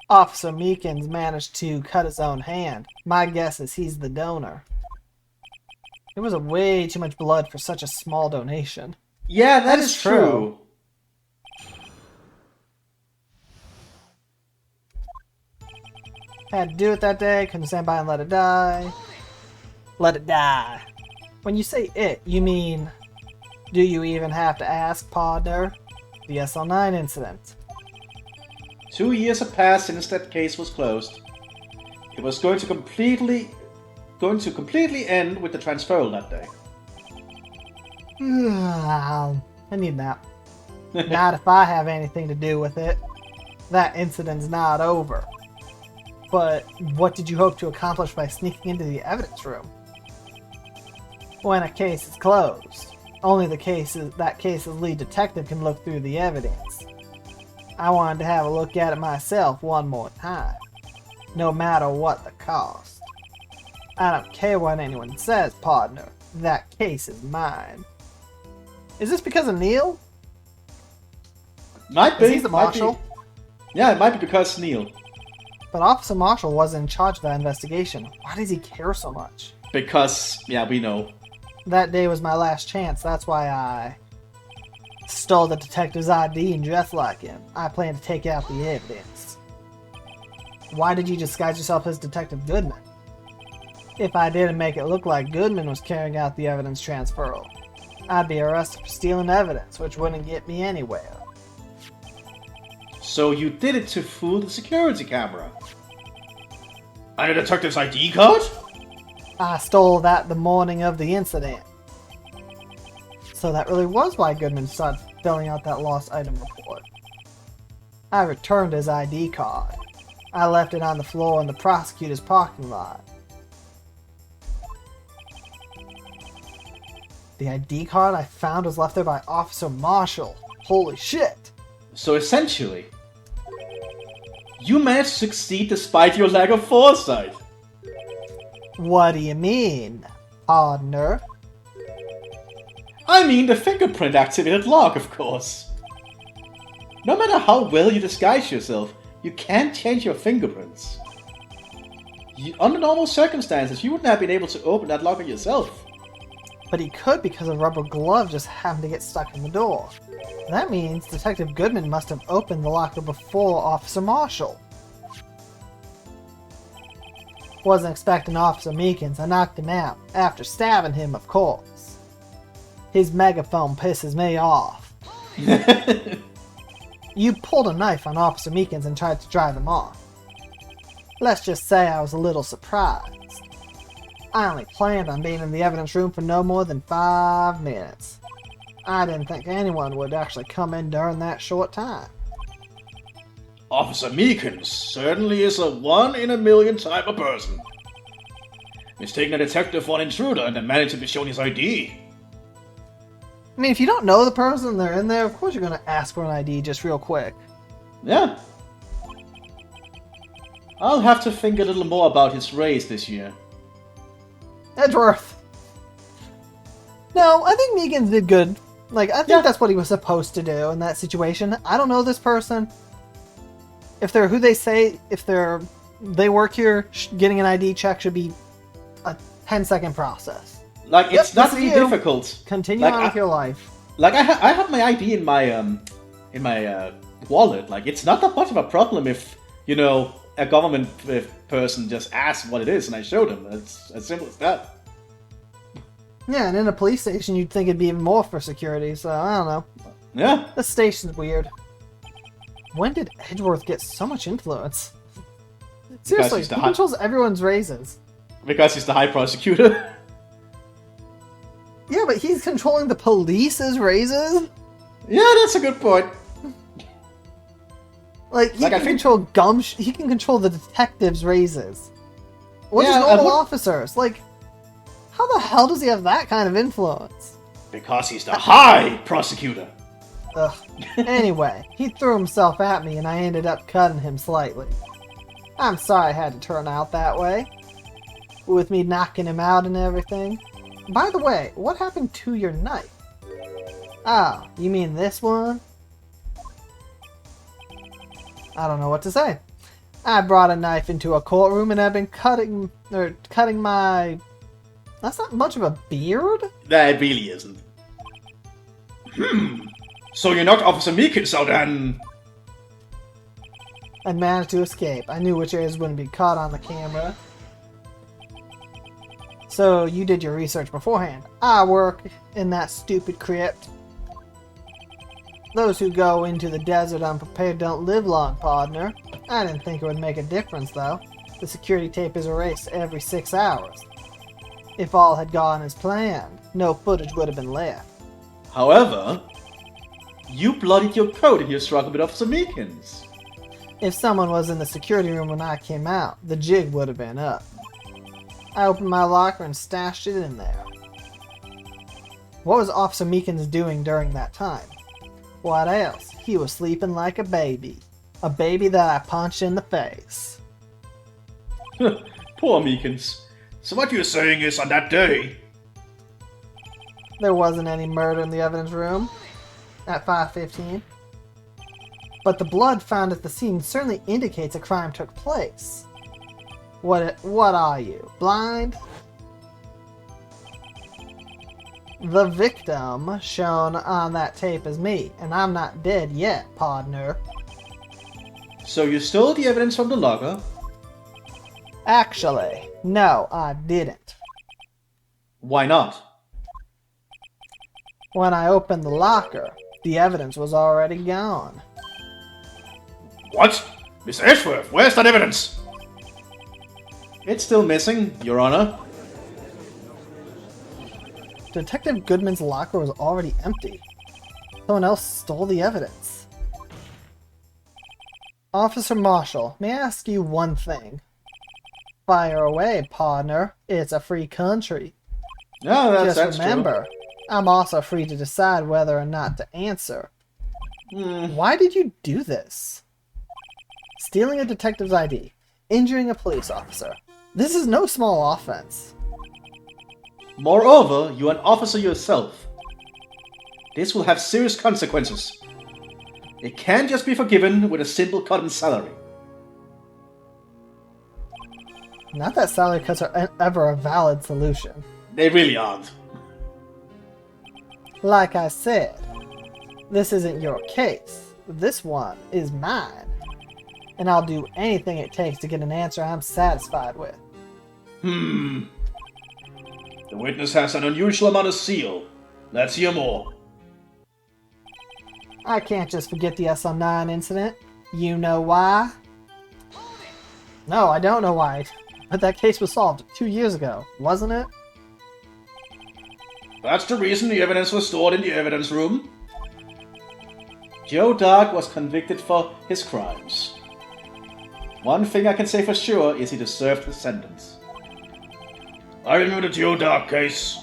Officer Meekins managed to cut his own hand. My guess is he's the donor. It was way too much blood for such a small donation. Yeah, That is is true. Had to do it that day, couldn't stand by and let it die. Let it die. When you say it, you mean, do you even have to ask, partner? The SL9 incident. 2 years have passed since that case was closed. It was going to completely end with the transferal that day. I need that. Not if I have anything to do with it. That incident's not over. But what did you hope to accomplish by sneaking into the evidence room? When a case is closed, only that case's lead detective can look through the evidence. I wanted to have a look at it myself one more time, no matter what the cost. I don't care what anyone says, partner. That case is mine. Is this because of Neil? Might be. Is he the marshal? Yeah, it might be because Neil. But Officer Marshall was in charge of that investigation. Why does he care so much? Because, yeah, we know. That day was my last chance. That's why I stole the detective's ID and dressed like him. I planned to take out the evidence. Why did you disguise yourself as Detective Goodman? If I didn't make it look like Goodman was carrying out the evidence transferal, I'd be arrested for stealing evidence, which wouldn't get me anywhere. So you did it to fool the security camera. And the detective's ID card? I stole that the morning of the incident. So that really was why Goodman started filling out that lost item report. I returned his ID card. I left it on the floor in the prosecutor's parking lot. The ID card I found was left there by Officer Marshall. Holy shit! So essentially, you managed to succeed despite your lack of foresight. What do you mean, partner? I mean the fingerprint activated lock, of course. No matter how well you disguise yourself, you can't change your fingerprints. Under normal circumstances, you wouldn't have been able to open that locker yourself. But he could because a rubber glove just happened to get stuck in the door. That means Detective Goodman must have opened the locker before Officer Marshall. Wasn't expecting Officer Meekins. I knocked him out. After stabbing him, of course. His megaphone pisses me off. You pulled a knife on Officer Meekins and tried to drive him off. Let's just say I was a little surprised. I only planned on being in the evidence room for no more than 5 minutes. I didn't think anyone would actually come in during that short time. Officer Meekins certainly is a 1 in a million type of person. Mistaking a detective for an intruder and demanding to be shown his ID. I mean, if you don't know the person they're in there, of course you're going to ask for an ID just real quick. Yeah. I'll have to think a little more about his race this year. Edgeworth. No, I think Meekins did good. Like, I think that's what he was supposed to do in that situation. I don't know this person. If they're who they say, they work here, getting an ID check should be a 10-second process. Like, it's not really difficult. Continue on with your life. Like, I have my ID in my wallet. Like, it's not that much of a problem if, you know, a government person just asks what it is and I show them. It's as simple as that. Yeah, and in a police station you'd think it'd be even more for security, so I don't know. Yeah. This station's weird. When did Edgeworth get so much influence? Seriously, he controls everyone's raises. Because he's the high prosecutor. Yeah, but he's controlling the police's raises? Yeah, that's a good point. Like, he can control he can control the detectives' raises. Or just normal officers. Like, how the hell does he have that kind of influence? Because he's the high prosecutor. Ugh. Anyway, he threw himself at me and I ended up cutting him slightly. I'm sorry I had to turn out that way. With me knocking him out and everything. By the way, what happened to your knife? Ah, you mean this one? I don't know what to say. I brought a knife into a courtroom and I've been cutting my... That's not much of a beard? That really isn't. So you knocked Officer Meekins out and... I managed to escape. I knew which areas wouldn't be caught on the camera. So you did your research beforehand. I work in that stupid crypt. Those who go into the desert unprepared don't live long, partner. I didn't think it would make a difference, though. The security tape is erased every 6 hours. If all had gone as planned, no footage would have been left. However, you bloodied your coat in your struggle with Officer Meekins. If someone was in the security room when I came out, the jig would have been up. I opened my locker and stashed it in there. What was Officer Meekins doing during that time? What else? He was sleeping like a baby. A baby that I punched in the face. Poor Meekins. So what you're saying is on that day... There wasn't any murder in the evidence room at 5:15. But the blood found at the scene certainly indicates a crime took place. What are you, blind? The victim shown on that tape is me, and I'm not dead yet, partner. So you stole the evidence from the locker? Actually, no, I didn't. Why not? When I opened the locker, the evidence was already gone. What? Miss Edgeworth, where's that evidence? It's still missing, Your Honor. Detective Goodman's locker was already empty. Someone else stole the evidence. Officer Marshall, may I ask you one thing? Fire away, partner. It's a free country. No, Just remember, I'm also free to decide whether or not to answer. Why did you do this? Stealing a detective's ID, injuring a police officer. This is no small offense. Moreover, you're an officer yourself. This will have serious consequences. It can't just be forgiven with a simple cut in salary. Not that salary cuts are ever a valid solution. They really aren't. Like I said, this isn't your case. This one is mine. And I'll do anything it takes to get an answer I'm satisfied with. The witness has an unusual amount of zeal. Let's hear more. I can't just forget the SL9 incident. You know why? No, I don't know why. But that case was solved 2 years ago, wasn't it? That's the reason the evidence was stored in the evidence room. Joe Dark was convicted for his crimes. One thing I can say for sure is he deserved his sentence. I remember the Joe Dark case.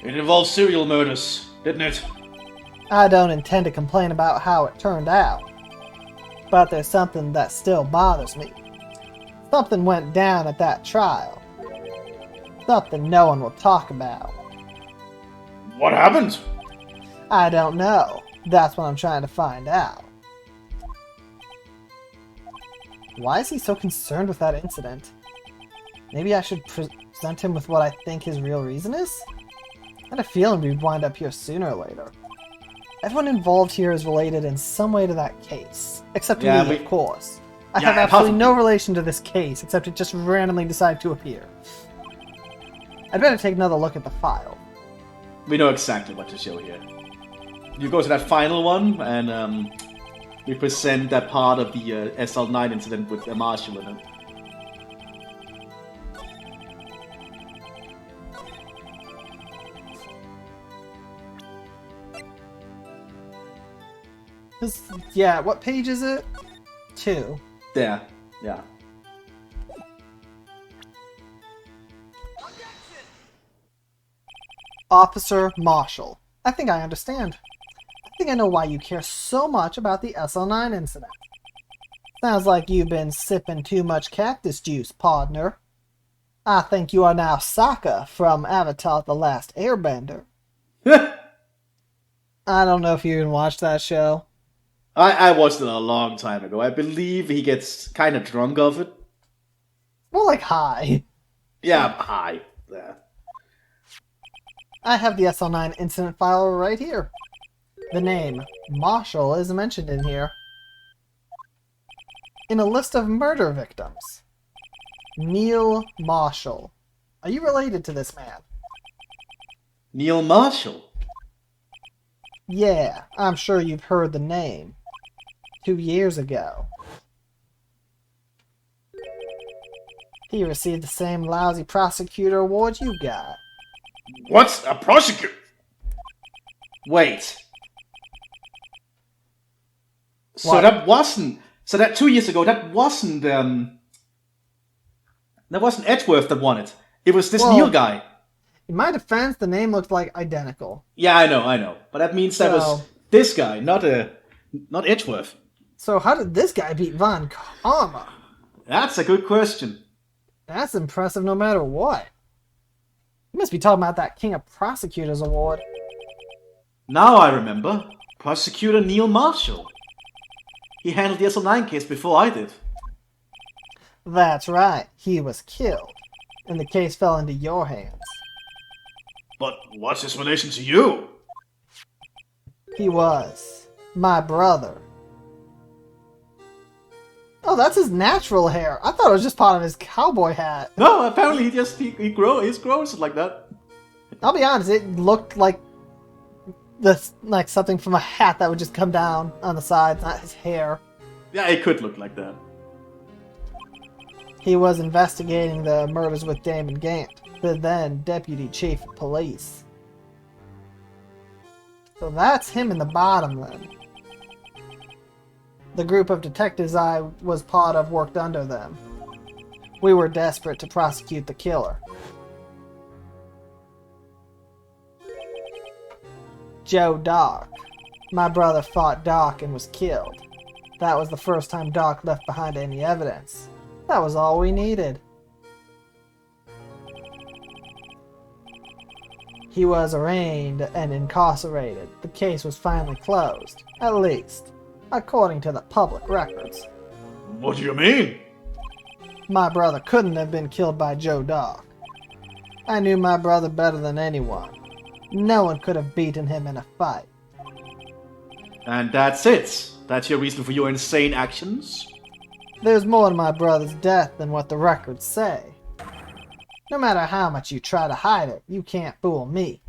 It involved serial murders, didn't it? I don't intend to complain about how it turned out. But there's something that still bothers me. Something went down at that trial. Something no one will talk about. What happened? I don't know. That's what I'm trying to find out. Why is he so concerned with that incident? Maybe I should present him with what I think his real reason is? I had a feeling we'd wind up here sooner or later. Everyone involved here is related in some way to that case. Except me, of course. I have absolutely no relation to this case, except it just randomly decided to appear. I'd better take another look at the file. We know exactly what to show here. You go to that final one, and we present that part of the SL9 incident with the Marshall in it. Yeah, what page is it? 2. There, yeah. Officer Marshall. I think I understand. I think I know why you care so much about the SL9 incident. Sounds like you've been sipping too much cactus juice, partner. I think you are now Sokka from Avatar: The Last Airbender. I don't know if you even watched that show. I watched it a long time ago. I believe he gets kind of drunk off it. More like high. Yeah, high. Yeah. I have the SL9 incident file right here. The name, Marshall, is mentioned in here. In a list of murder victims. Neil Marshall. Are you related to this man? Neil Marshall? Yeah, I'm sure you've heard the name. 2 years ago. He received the same lousy prosecutor award you got. What's a prosecutor? Wait. So What? that wasn't... So that 2 years ago, that wasn't Edgeworth that won it. It was this Well, Neil guy. In my defense, the name looked like identical. Yeah, I know. But that means that was this guy, not Edgeworth. So how did this guy beat Von Karma? That's a good question. That's impressive no matter what. You must be talking about that King of Prosecutors award. Now I remember. Prosecutor Neil Marshall. He handled the SL9 case before I did. That's right, he was killed. And the case fell into your hands. But what's his relation to you? He was my brother. Oh, that's his natural hair. I thought it was just part of his cowboy hat. No, apparently he grows it like that. I'll be honest, it looked like something from a hat that would just come down on the sides, not his hair. Yeah, it could look like that. He was investigating the murders with Damon Gant, the then Deputy Chief of Police. So that's him in the bottom then. The group of detectives I was part of worked under them. We were desperate to prosecute the killer. Joe Dark. My brother fought Dark and was killed. That was the first time Dark left behind any evidence. That was all we needed. He was arraigned and incarcerated. The case was finally closed. At least, according to the public records. What do you mean? My brother couldn't have been killed by Joe Dark. I knew my brother better than anyone. No one could have beaten him in a fight. And that's it? That's your reason for your insane actions? There's more to my brother's death than what the records say. No matter how much you try to hide it, you can't fool me.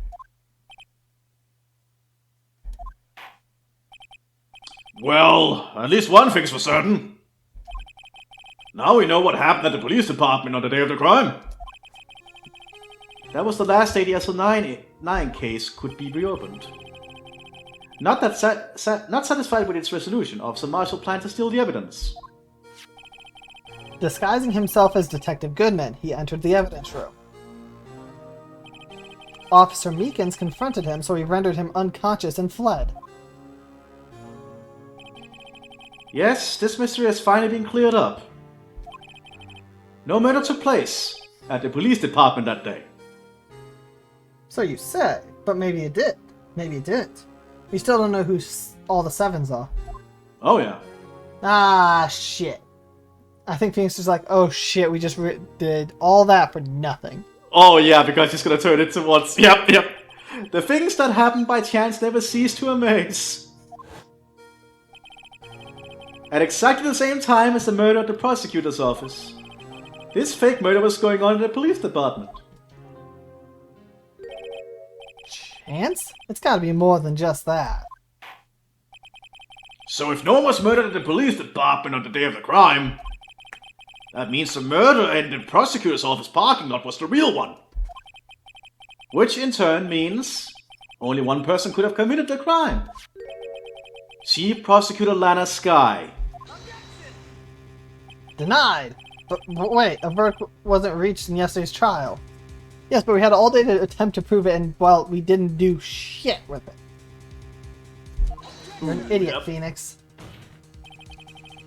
Well, at least one thing's for certain. Now we know what happened at the police department on the day of the crime. That was the last day the SO9 case could be reopened. Not satisfied with its resolution, Officer Marshall planned to steal the evidence. Disguising himself as Detective Goodman, he entered the evidence room. Officer Meekins confronted him, so he rendered him unconscious and fled. Yes, this mystery has finally been cleared up. No murder took place at the police department that day. So you say, but maybe it did. Maybe it didn't. We still don't know who all the sevens are. Oh yeah. Ah, shit. I think Phoenix is like, oh shit, we just did all that for nothing. Oh yeah, because he's gonna turn it towards... Yep. The things that happen by chance never cease to amaze. At exactly the same time as the murder at the prosecutor's office, this fake murder was going on in the police department. Chance? It's gotta be more than just that. So if no one was murdered at the police department on the day of the crime, that means the murder in the prosecutor's office parking lot was the real one. Which in turn means only one person could have committed the crime. Chief Prosecutor Lana Skye. Denied! But wait, a verdict wasn't reached in yesterday's trial. Yes, but we had all day to attempt to prove it, and, well, we didn't do shit with it. You're an idiot, Phoenix.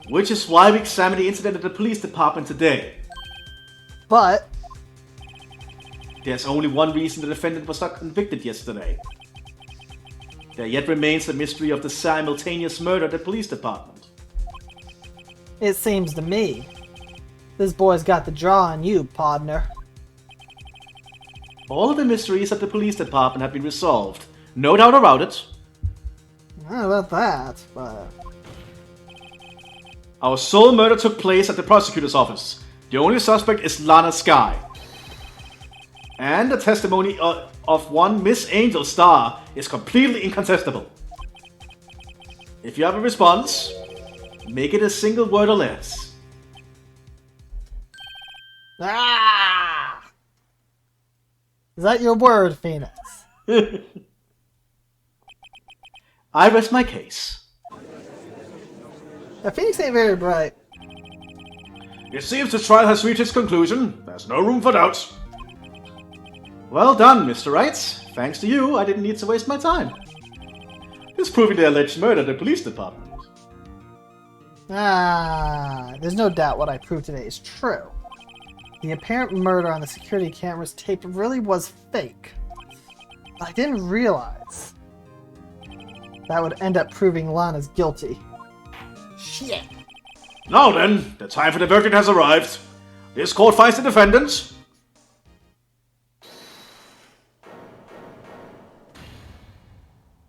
Which is why we examined the incident at the police department today. But There's only one reason the defendant was not convicted yesterday. There yet remains the mystery of the simultaneous murder at the police department. it seems to me, this boy's got the draw on you, partner. All of the mysteries at the police department have been resolved. No doubt about it. I don't know about that, but... Our sole murder took place at the prosecutor's office. The only suspect is Lana Skye. And the testimony of one Miss Angel Starr is completely incontestable. If you have a response, make it a single word or less. Ah! Is that your word, Phoenix? I rest my case. Yeah, Phoenix ain't very bright. It seems the trial has reached its conclusion. There's no room for doubt. Well done, Mr. Wright. Thanks to you, I didn't need to waste my time. Disproving the alleged murder at the police department. Ah, there's no doubt what I proved today is true. The apparent murder on the security camera's tape really was fake. I didn't realize that would end up proving Lana's guilty. Shit. Now then, the time for the verdict has arrived. This court finds the defendant.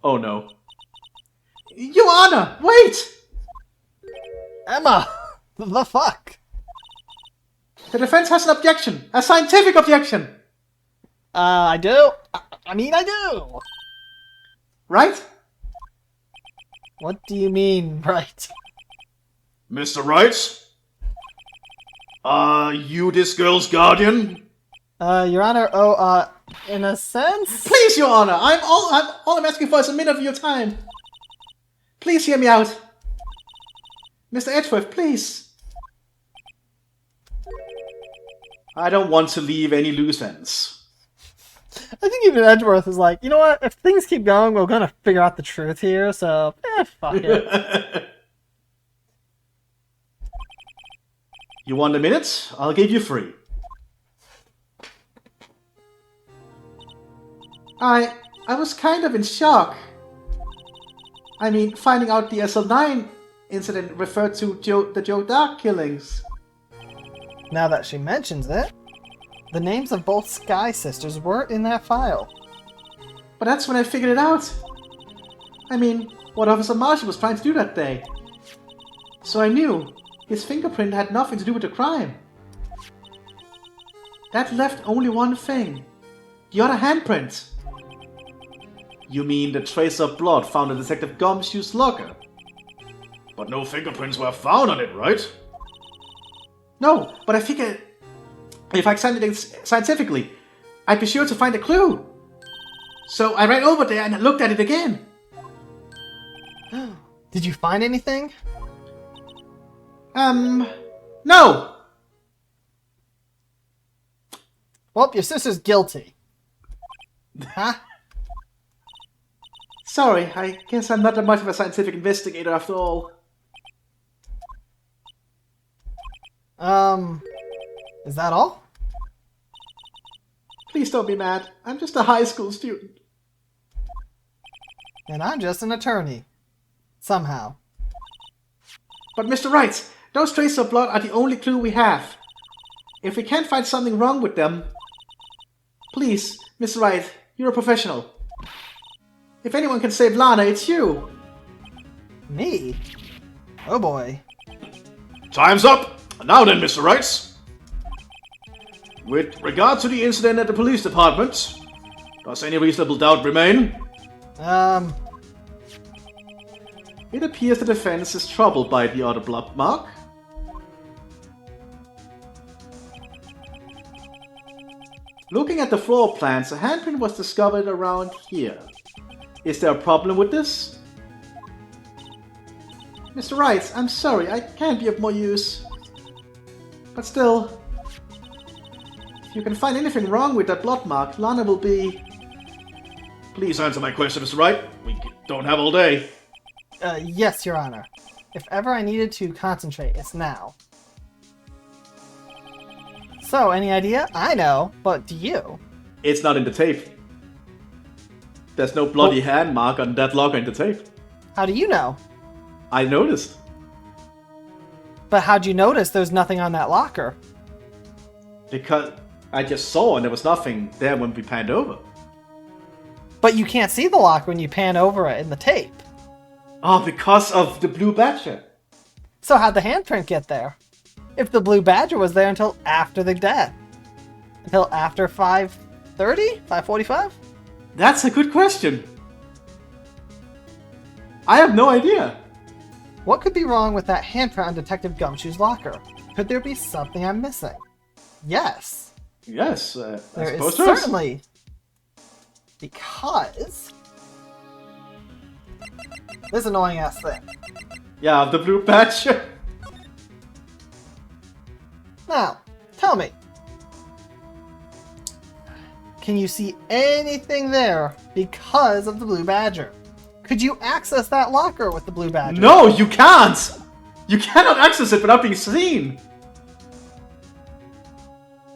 Oh no. Your Honor, wait! Emma! The fuck? The defense has an objection. A scientific objection. I do? I mean, I do! Right? What do you mean, right? Mr. Wright? Are you this girl's guardian? Your Honor, in a sense? Please, Your Honor, all I'm asking for is a minute of your time. Please hear me out. Mr. Edgeworth, please. I don't want to leave any loose ends. I think even Edgeworth is like, you know what? If things keep going, we're gonna figure out the truth here. So, fuck it. You want a minute? I'll give you 3. I was kind of in shock. I mean, finding out the SL9 incident referred to the Joe Dark killings. Now that she mentions it, the names of both Sky Sisters were in that file. But that's when I figured it out. I mean, what Officer Marshall was trying to do that day. So I knew his fingerprint had nothing to do with the crime. That left only one thing. The other handprint. You mean the trace of blood found in Detective Gumshoe's locker? But no fingerprints were found on it, right? No, but I figured if I examined it scientifically, I'd be sure to find a clue. So I ran over there and looked at it again. Did you find anything? No! Well, your sister's guilty. Huh? Sorry, I guess I'm not that much of a scientific investigator after all. Is that all? Please don't be mad. I'm just a high school student. And I'm just an attorney. Somehow. But Mr. Wright, those traces of blood are the only clue we have. If we can't find something wrong with them... Please, Mr. Wright, you're a professional. If anyone can save Lana, it's you. Me? Oh boy. Time's up! Now then, Mr. Wright. With regard to the incident at the police department, does any reasonable doubt remain? It appears the defense is troubled by the other blood mark. Looking at the floor plans, a handprint was discovered around here. Is there a problem with this? Mr. Wright, I'm sorry, I can't be of more use. But still, if you can find anything wrong with that blood mark, Lana will be... Please answer my question, Mr. Wright. We don't have all day. Yes, Your Honor. If ever I needed to concentrate, it's now. So, any idea? I know, but do you? It's not in the tape. There's no bloody hand mark on that locker in the tape. How do you know? I noticed. But how'd you notice there's nothing on that locker? Because I just saw and there was nothing there when we panned over. But you can't see the locker when you pan over it in the tape. Oh, because of the blue badger. So how'd the handprint get there? If the blue badger was there until after the death. Until after 5:30? 5:45? That's a good question. I have no idea. What could be wrong with that handprint on Detective Gumshoe's locker? Could there be something I'm missing? Yes. Yes, I There is suppose there is. certainly. Because... this annoying ass thing. Yeah, the blue badger. Now, tell me. Can you see anything there because of the blue badger? Could you access that locker with the blue badger? No, you can't! You cannot access it without being seen!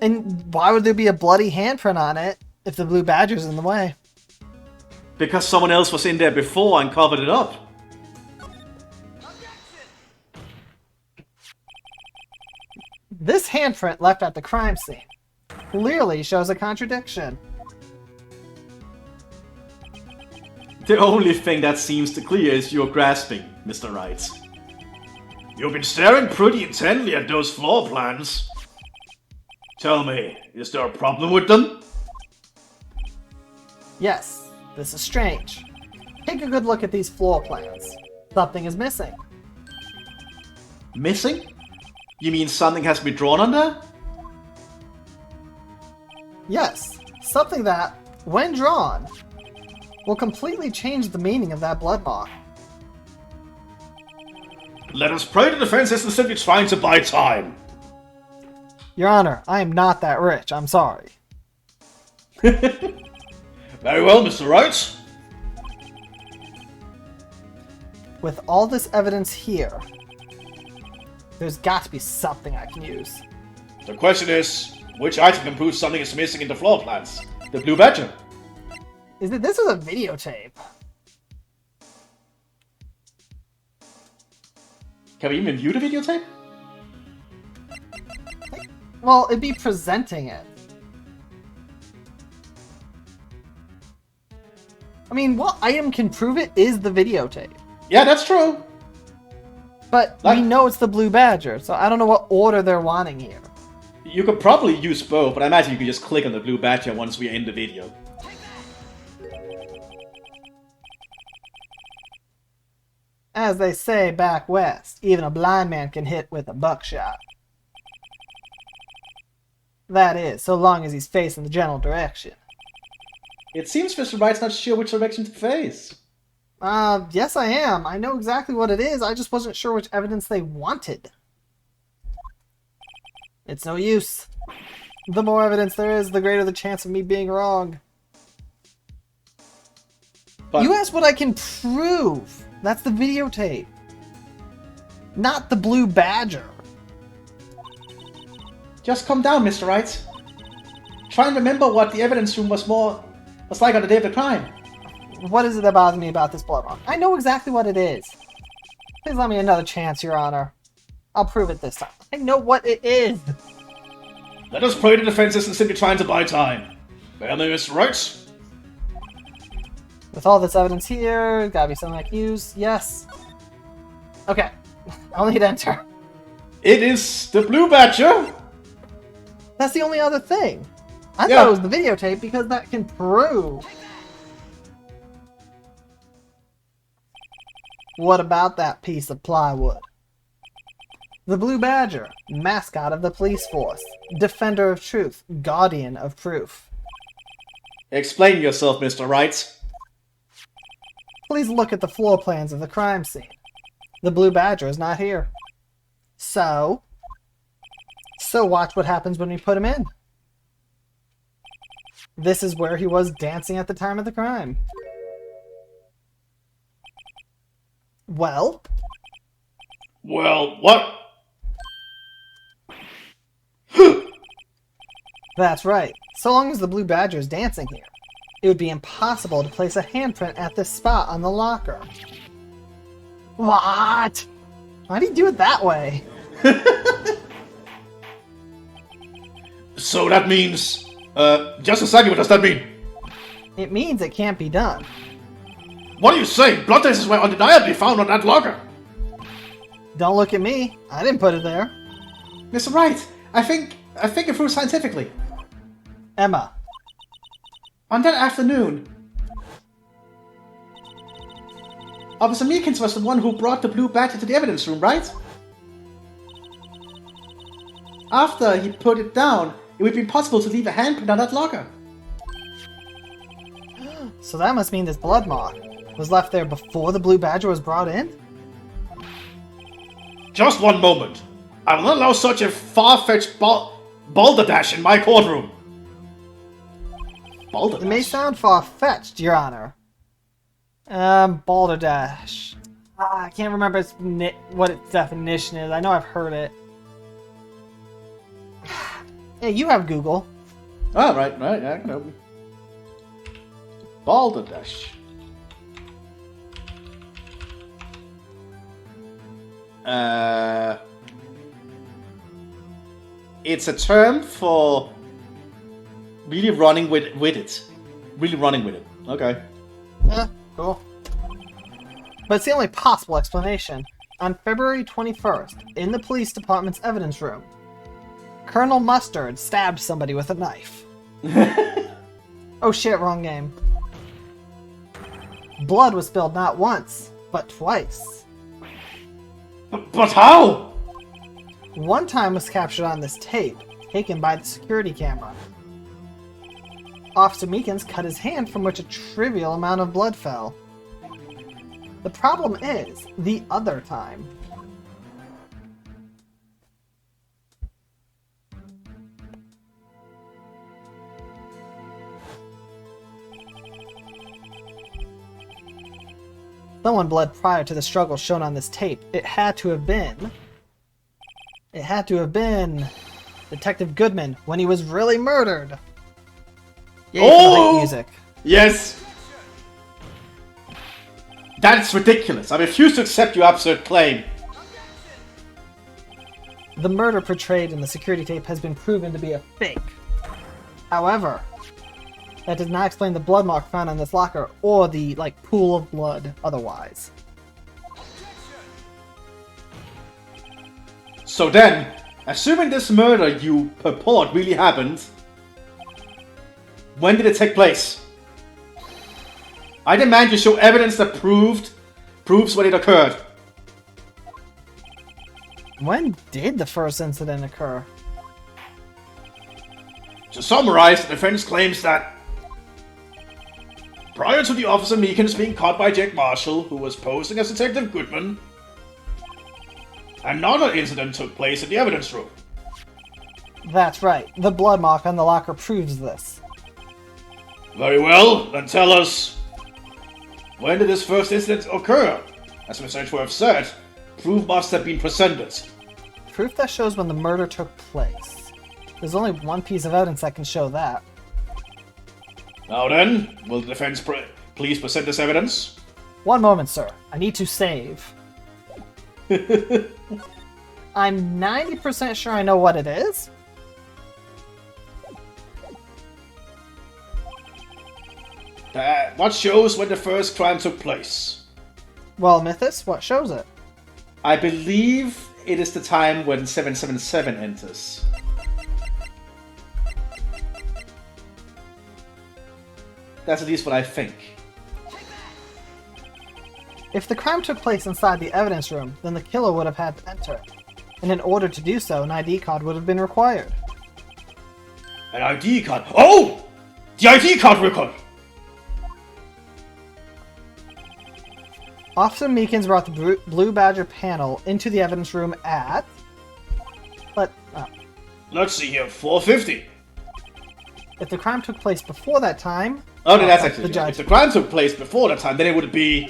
And why would there be a bloody handprint on it if the blue badger's in the way? Because someone else was in there before and covered it up. This handprint left at the crime scene clearly shows a contradiction. The only thing that seems to clear is your grasping, Mr. Wright. You've been staring pretty intently at those floor plans. Tell me, is there a problem with them? Yes, this is strange. Take a good look at these floor plans. Something is missing. Missing? You mean something has been drawn on there? Yes, something that, when drawn, will completely change the meaning of that blood mark. Let us pray the defense isn't simply trying to buy time. Your Honor, I am not that rich, I'm sorry. Very well, Mr. Wright. With all this evidence here, there's got to be something I can use. The question is, which item can prove something is missing in the floor plans? The blue badger. This is a videotape. Can we even view the videotape? Well, it'd be presenting it. I mean, what item can prove it is the videotape. Yeah, that's true. But we know it's the blue badger, so I don't know what order they're wanting here. You could probably use both, but I imagine you could just click on the blue badger once we end the video. As they say back west, even a blind man can hit with a buckshot. That is, so long as he's facing the general direction. It seems Mr. Wright's not sure which direction to face. Yes I am. I know exactly what it is, I just wasn't sure which evidence they wanted. It's no use. The more evidence there is, the greater the chance of me being wrong. But You asked what I can prove. That's the videotape. Not the blue badger. just calm down, Mr. Wright. Try and remember what the evidence room was like on the day of the crime. What is it that bothers me about this blood mark? I know exactly what it is. Please let me another chance, Your Honor. I'll prove it this time. I know what it is. Let us play the defenses and simply trying to buy time. Well, Mr. Wright. With all this evidence here, gotta be something I can use. Yes. Okay. I'll need enter. It is the blue badger. That's the only other thing. I Yeah. thought it was the videotape because that can prove. What about that piece of plywood? The Blue Badger, mascot of the police force, defender of truth, guardian of proof. Explain yourself, Mr. Wright. Please look at the floor plans of the crime scene. The Blue Badger is not here. So watch what happens when we put him in. This is where he was dancing at the time of the crime. Well? Well, what? That's right. So long as the Blue Badger is dancing here, it would be impossible to place a handprint at this spot on the locker. What? Why'd he do it that way? So that means... just a second, what does that mean? It means it can't be done. What are you saying? Blood traces were undeniably found on that locker. Don't look at me. I didn't put it there. Mr. Wright, I think it proves scientifically. Emma. On that afternoon, Officer Meekins was the one who brought the blue badger to the evidence room, right? After he put it down, it would be possible to leave a handprint on that locker. So that must mean this blood mark was left there before the Blue Badger was brought in? Just one moment. I will not allow such a far-fetched balderdash in my courtroom. It may sound far-fetched, Your Honor. Balderdash. I can't remember what its definition is. I know I've heard it. Yeah, you have Google. Oh, right, yeah, I can help you. Balderdash. It's a term for really running with it. Really running with it. Okay. Yeah, cool. But it's the only possible explanation. On February 21st, in the police department's evidence room, Colonel Mustard stabbed somebody with a knife. Oh shit, wrong game. Blood was spilled not once, but twice. But how? One time was captured on this tape, taken by the security camera. Officer Meekins cut his hand from which a trivial amount of blood fell. The problem is, the other time. Someone bled prior to the struggle shown on this tape. It had to have been Detective Goodman when he was really murdered. Yay for the hype music. Yes! That's ridiculous. I refuse to accept your absurd claim. The murder portrayed in the security tape has been proven to be a fake. However, that does not explain the blood mark found on this locker or the, pool of blood otherwise. So then, assuming this murder you purport really happened, when did it take place? I demand you show evidence that proves when it occurred. When did the first incident occur? To summarize, the defense claims that prior to the Officer Meekins being caught by Jake Marshall, who was posing as Detective Goodman, another incident took place in the evidence room. That's right. The blood mark on the locker proves this. Very well, then tell us, when did this first incident occur? As Mr. Edgeworth said, proof must have been presented. Proof that shows when the murder took place. There's only one piece of evidence that can show that. Now then, will the defense please present this evidence? One moment, sir. I need to save. I'm 90% sure I know what it is. What shows when the first crime took place? Well, Mthis, what shows it? I believe it is the time when 777 enters. That's at least what I think. If the crime took place inside the evidence room, then the killer would have had to enter it. And in order to do so, an ID card would have been required. An ID card? Oh! The ID card record! Officer Meekins brought the Blue Badger panel into the evidence room at... Let's see here, 4:50. If the crime took place before that time... Oh, no, that's actually the good. judge. If the crime took place before that time, then it would be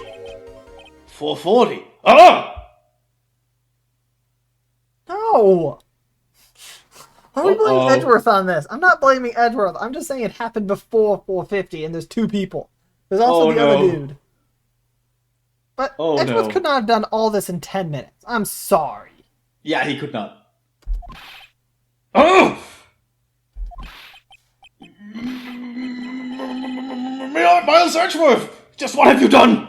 4:40. Ah! No! Let me blame Uh-oh. Edgeworth on this. I'm not blaming Edgeworth. I'm just saying it happened before 450 and there's two people. There's also Oh, the no. other dude. But Oh, Edgeworth no. could not have done all this in 10 minutes. I'm sorry. Yeah, he could not. Oh! Miles Edgeworth! Just what have you done?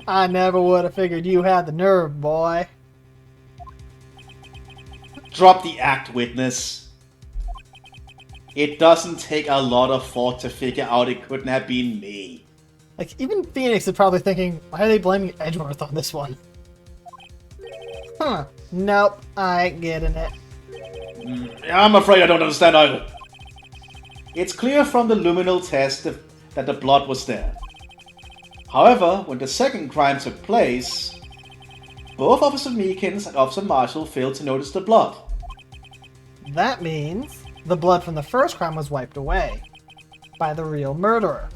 I never would have figured you had the nerve, boy. Drop the act, witness. It doesn't take a lot of thought to figure out it couldn't have been me. Like, even Phoenix is probably thinking, why are they blaming Edgeworth on this one? Huh. Nope, I ain't getting it. I'm afraid I don't understand either. It's clear from the luminal test that the blood was there. However, when the second crime took place, both Officer Meekins and Officer Marshall failed to notice the blood. That means the blood from the first crime was wiped away by the real murderer.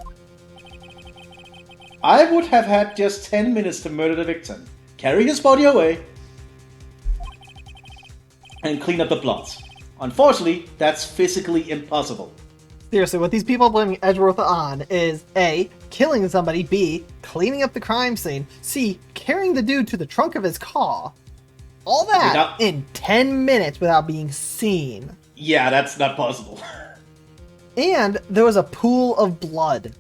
I would have had just 10 minutes to murder the victim, carry his body away, and clean up the blood. Unfortunately, that's physically impossible. Seriously, what these people are blaming Edgeworth on is A, killing somebody, B, cleaning up the crime scene, C, carrying the dude to the trunk of his car. All that in 10 minutes without being seen. Yeah, that's not possible. And there was a pool of blood.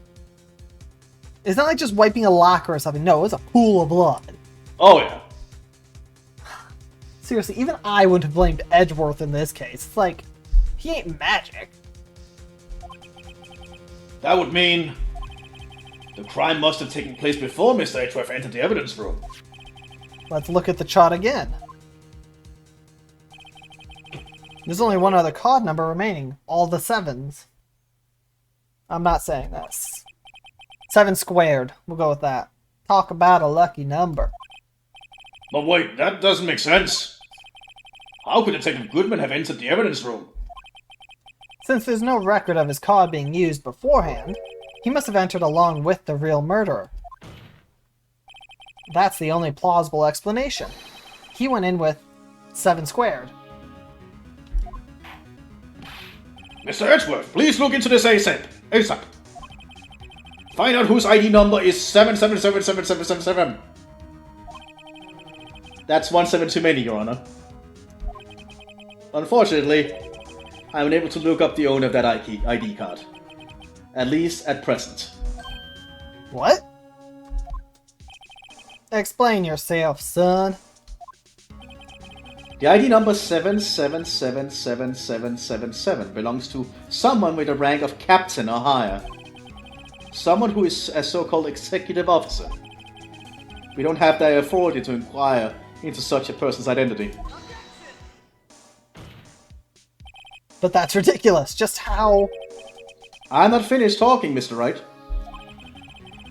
It's not like just wiping a locker or something. No, it was a pool of blood. Oh yeah. Seriously, even I wouldn't have blamed Edgeworth in this case. It's like, he ain't magic. That would mean the crime must have taken place before Mr. Edgeworth entered the evidence room. Let's look at the chart again. There's only one other card number remaining. All the 7s. I'm not saying this. 7 squared. We'll go with that. Talk about a lucky number. But wait, that doesn't make sense. How could Detective Goodman have entered the evidence room? Since there's no record of his card being used beforehand, he must have entered along with the real murderer. That's the only plausible explanation. He went in with 7 squared. Mr. Edgeworth, please look into this ASAP. ASAP. Find out whose ID number is 77777777. That's 17 too many, Your Honor. Unfortunately, I'm unable to look up the owner of that ID card. At least at present. What? Explain yourself, son. The ID number 77777777 belongs to someone with the rank of captain or higher. Someone who is a so-called executive officer. We don't have the authority to inquire into such a person's identity. But that's ridiculous. Just how... I'm not finished talking, Mr. Wright.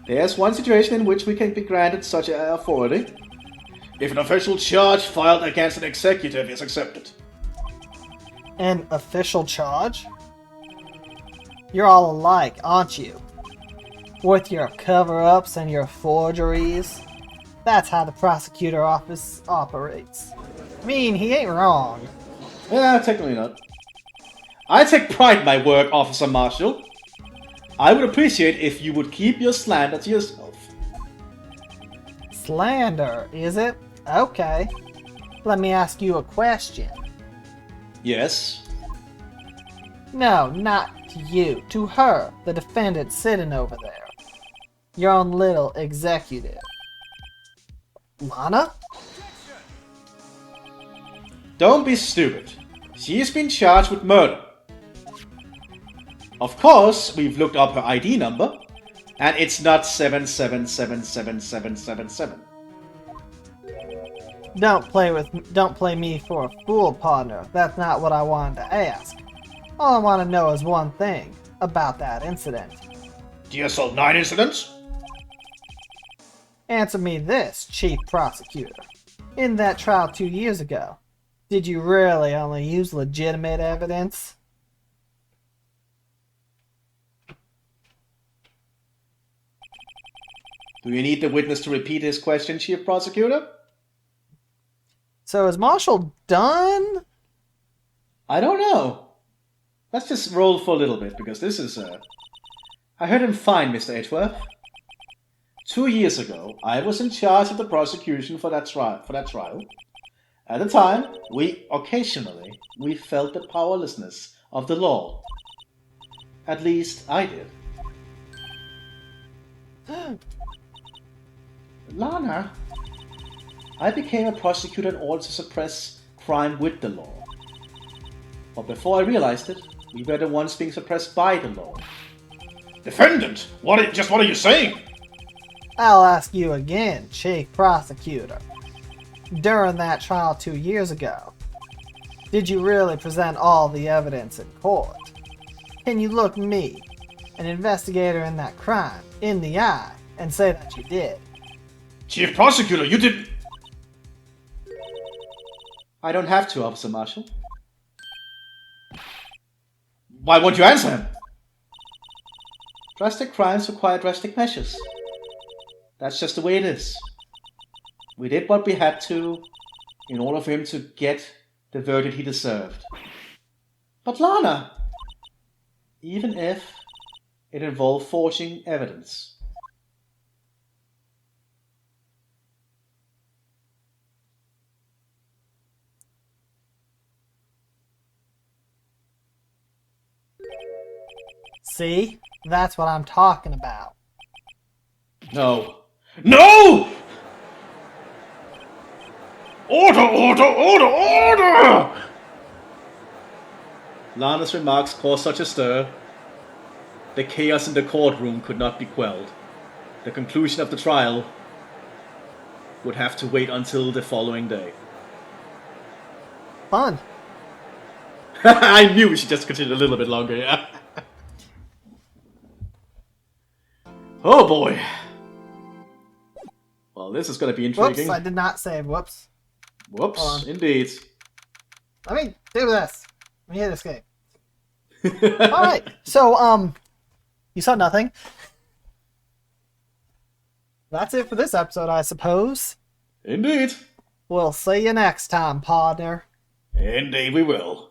There's one situation in which we can be granted such an authority. If an official charge filed against an executive is accepted. An official charge? You're all alike, aren't you? With your cover-ups and your forgeries. That's how the prosecutor office operates. I mean, he ain't wrong. Yeah, technically not. I take pride in my work, Officer Marshall. I would appreciate if you would keep your slander to yourself. Slander, is it? Okay. Let me ask you a question. Yes? No, not to you. To her, the defendant sitting over there. Your own little executive. Lana? Don't be stupid. She's been charged with murder. Of course, we've looked up her ID number, and it's not 77777777. Don't play me for a fool, partner. That's not what I wanted to ask. All I want to know is one thing about that incident. DSL 9 incidents? Answer me this, Chief Prosecutor. In that trial 2 years ago, did you really only use legitimate evidence? Do you need the witness to repeat his question, Chief Prosecutor? So is Marshall done? I don't know. Let's just roll for a little bit, because this is, I heard him fine, Mr. Edgeworth. 2 years ago, I was in charge of the prosecution for that trial. At the time, we felt the powerlessness of the law. At least, I did. Lana, I became a prosecutor in order to suppress crime with the law. But before I realized it, we were the ones being suppressed by the law. Defendant, what are you saying? I'll ask you again, Chief Prosecutor. During that trial 2 years ago, did you really present all the evidence in court? Can you look me, an investigator in that crime, in the eye and say that you did? Chief Prosecutor, you did... I don't have to, Officer Marshall. Why won't you answer him? Drastic crimes require drastic measures. That's just the way it is. We did what we had to in order for him to get the verdict he deserved. But Lana, even if it involved forging evidence. See? That's what I'm talking about. No. No! Order, order, order, order! Lana's remarks caused such a stir. The chaos in the courtroom could not be quelled. The conclusion of the trial would have to wait until the following day. Fun. I knew we should just continue a little bit longer, yeah. Oh boy. Well, this is going to be intriguing. Whoops, I did not save. Whoops. Hold Whoops, on. indeed. Let me do this. Let me hit escape. Alright, so, you saw nothing. That's it for this episode, I suppose. Indeed. We'll see you next time, partner. Indeed we will.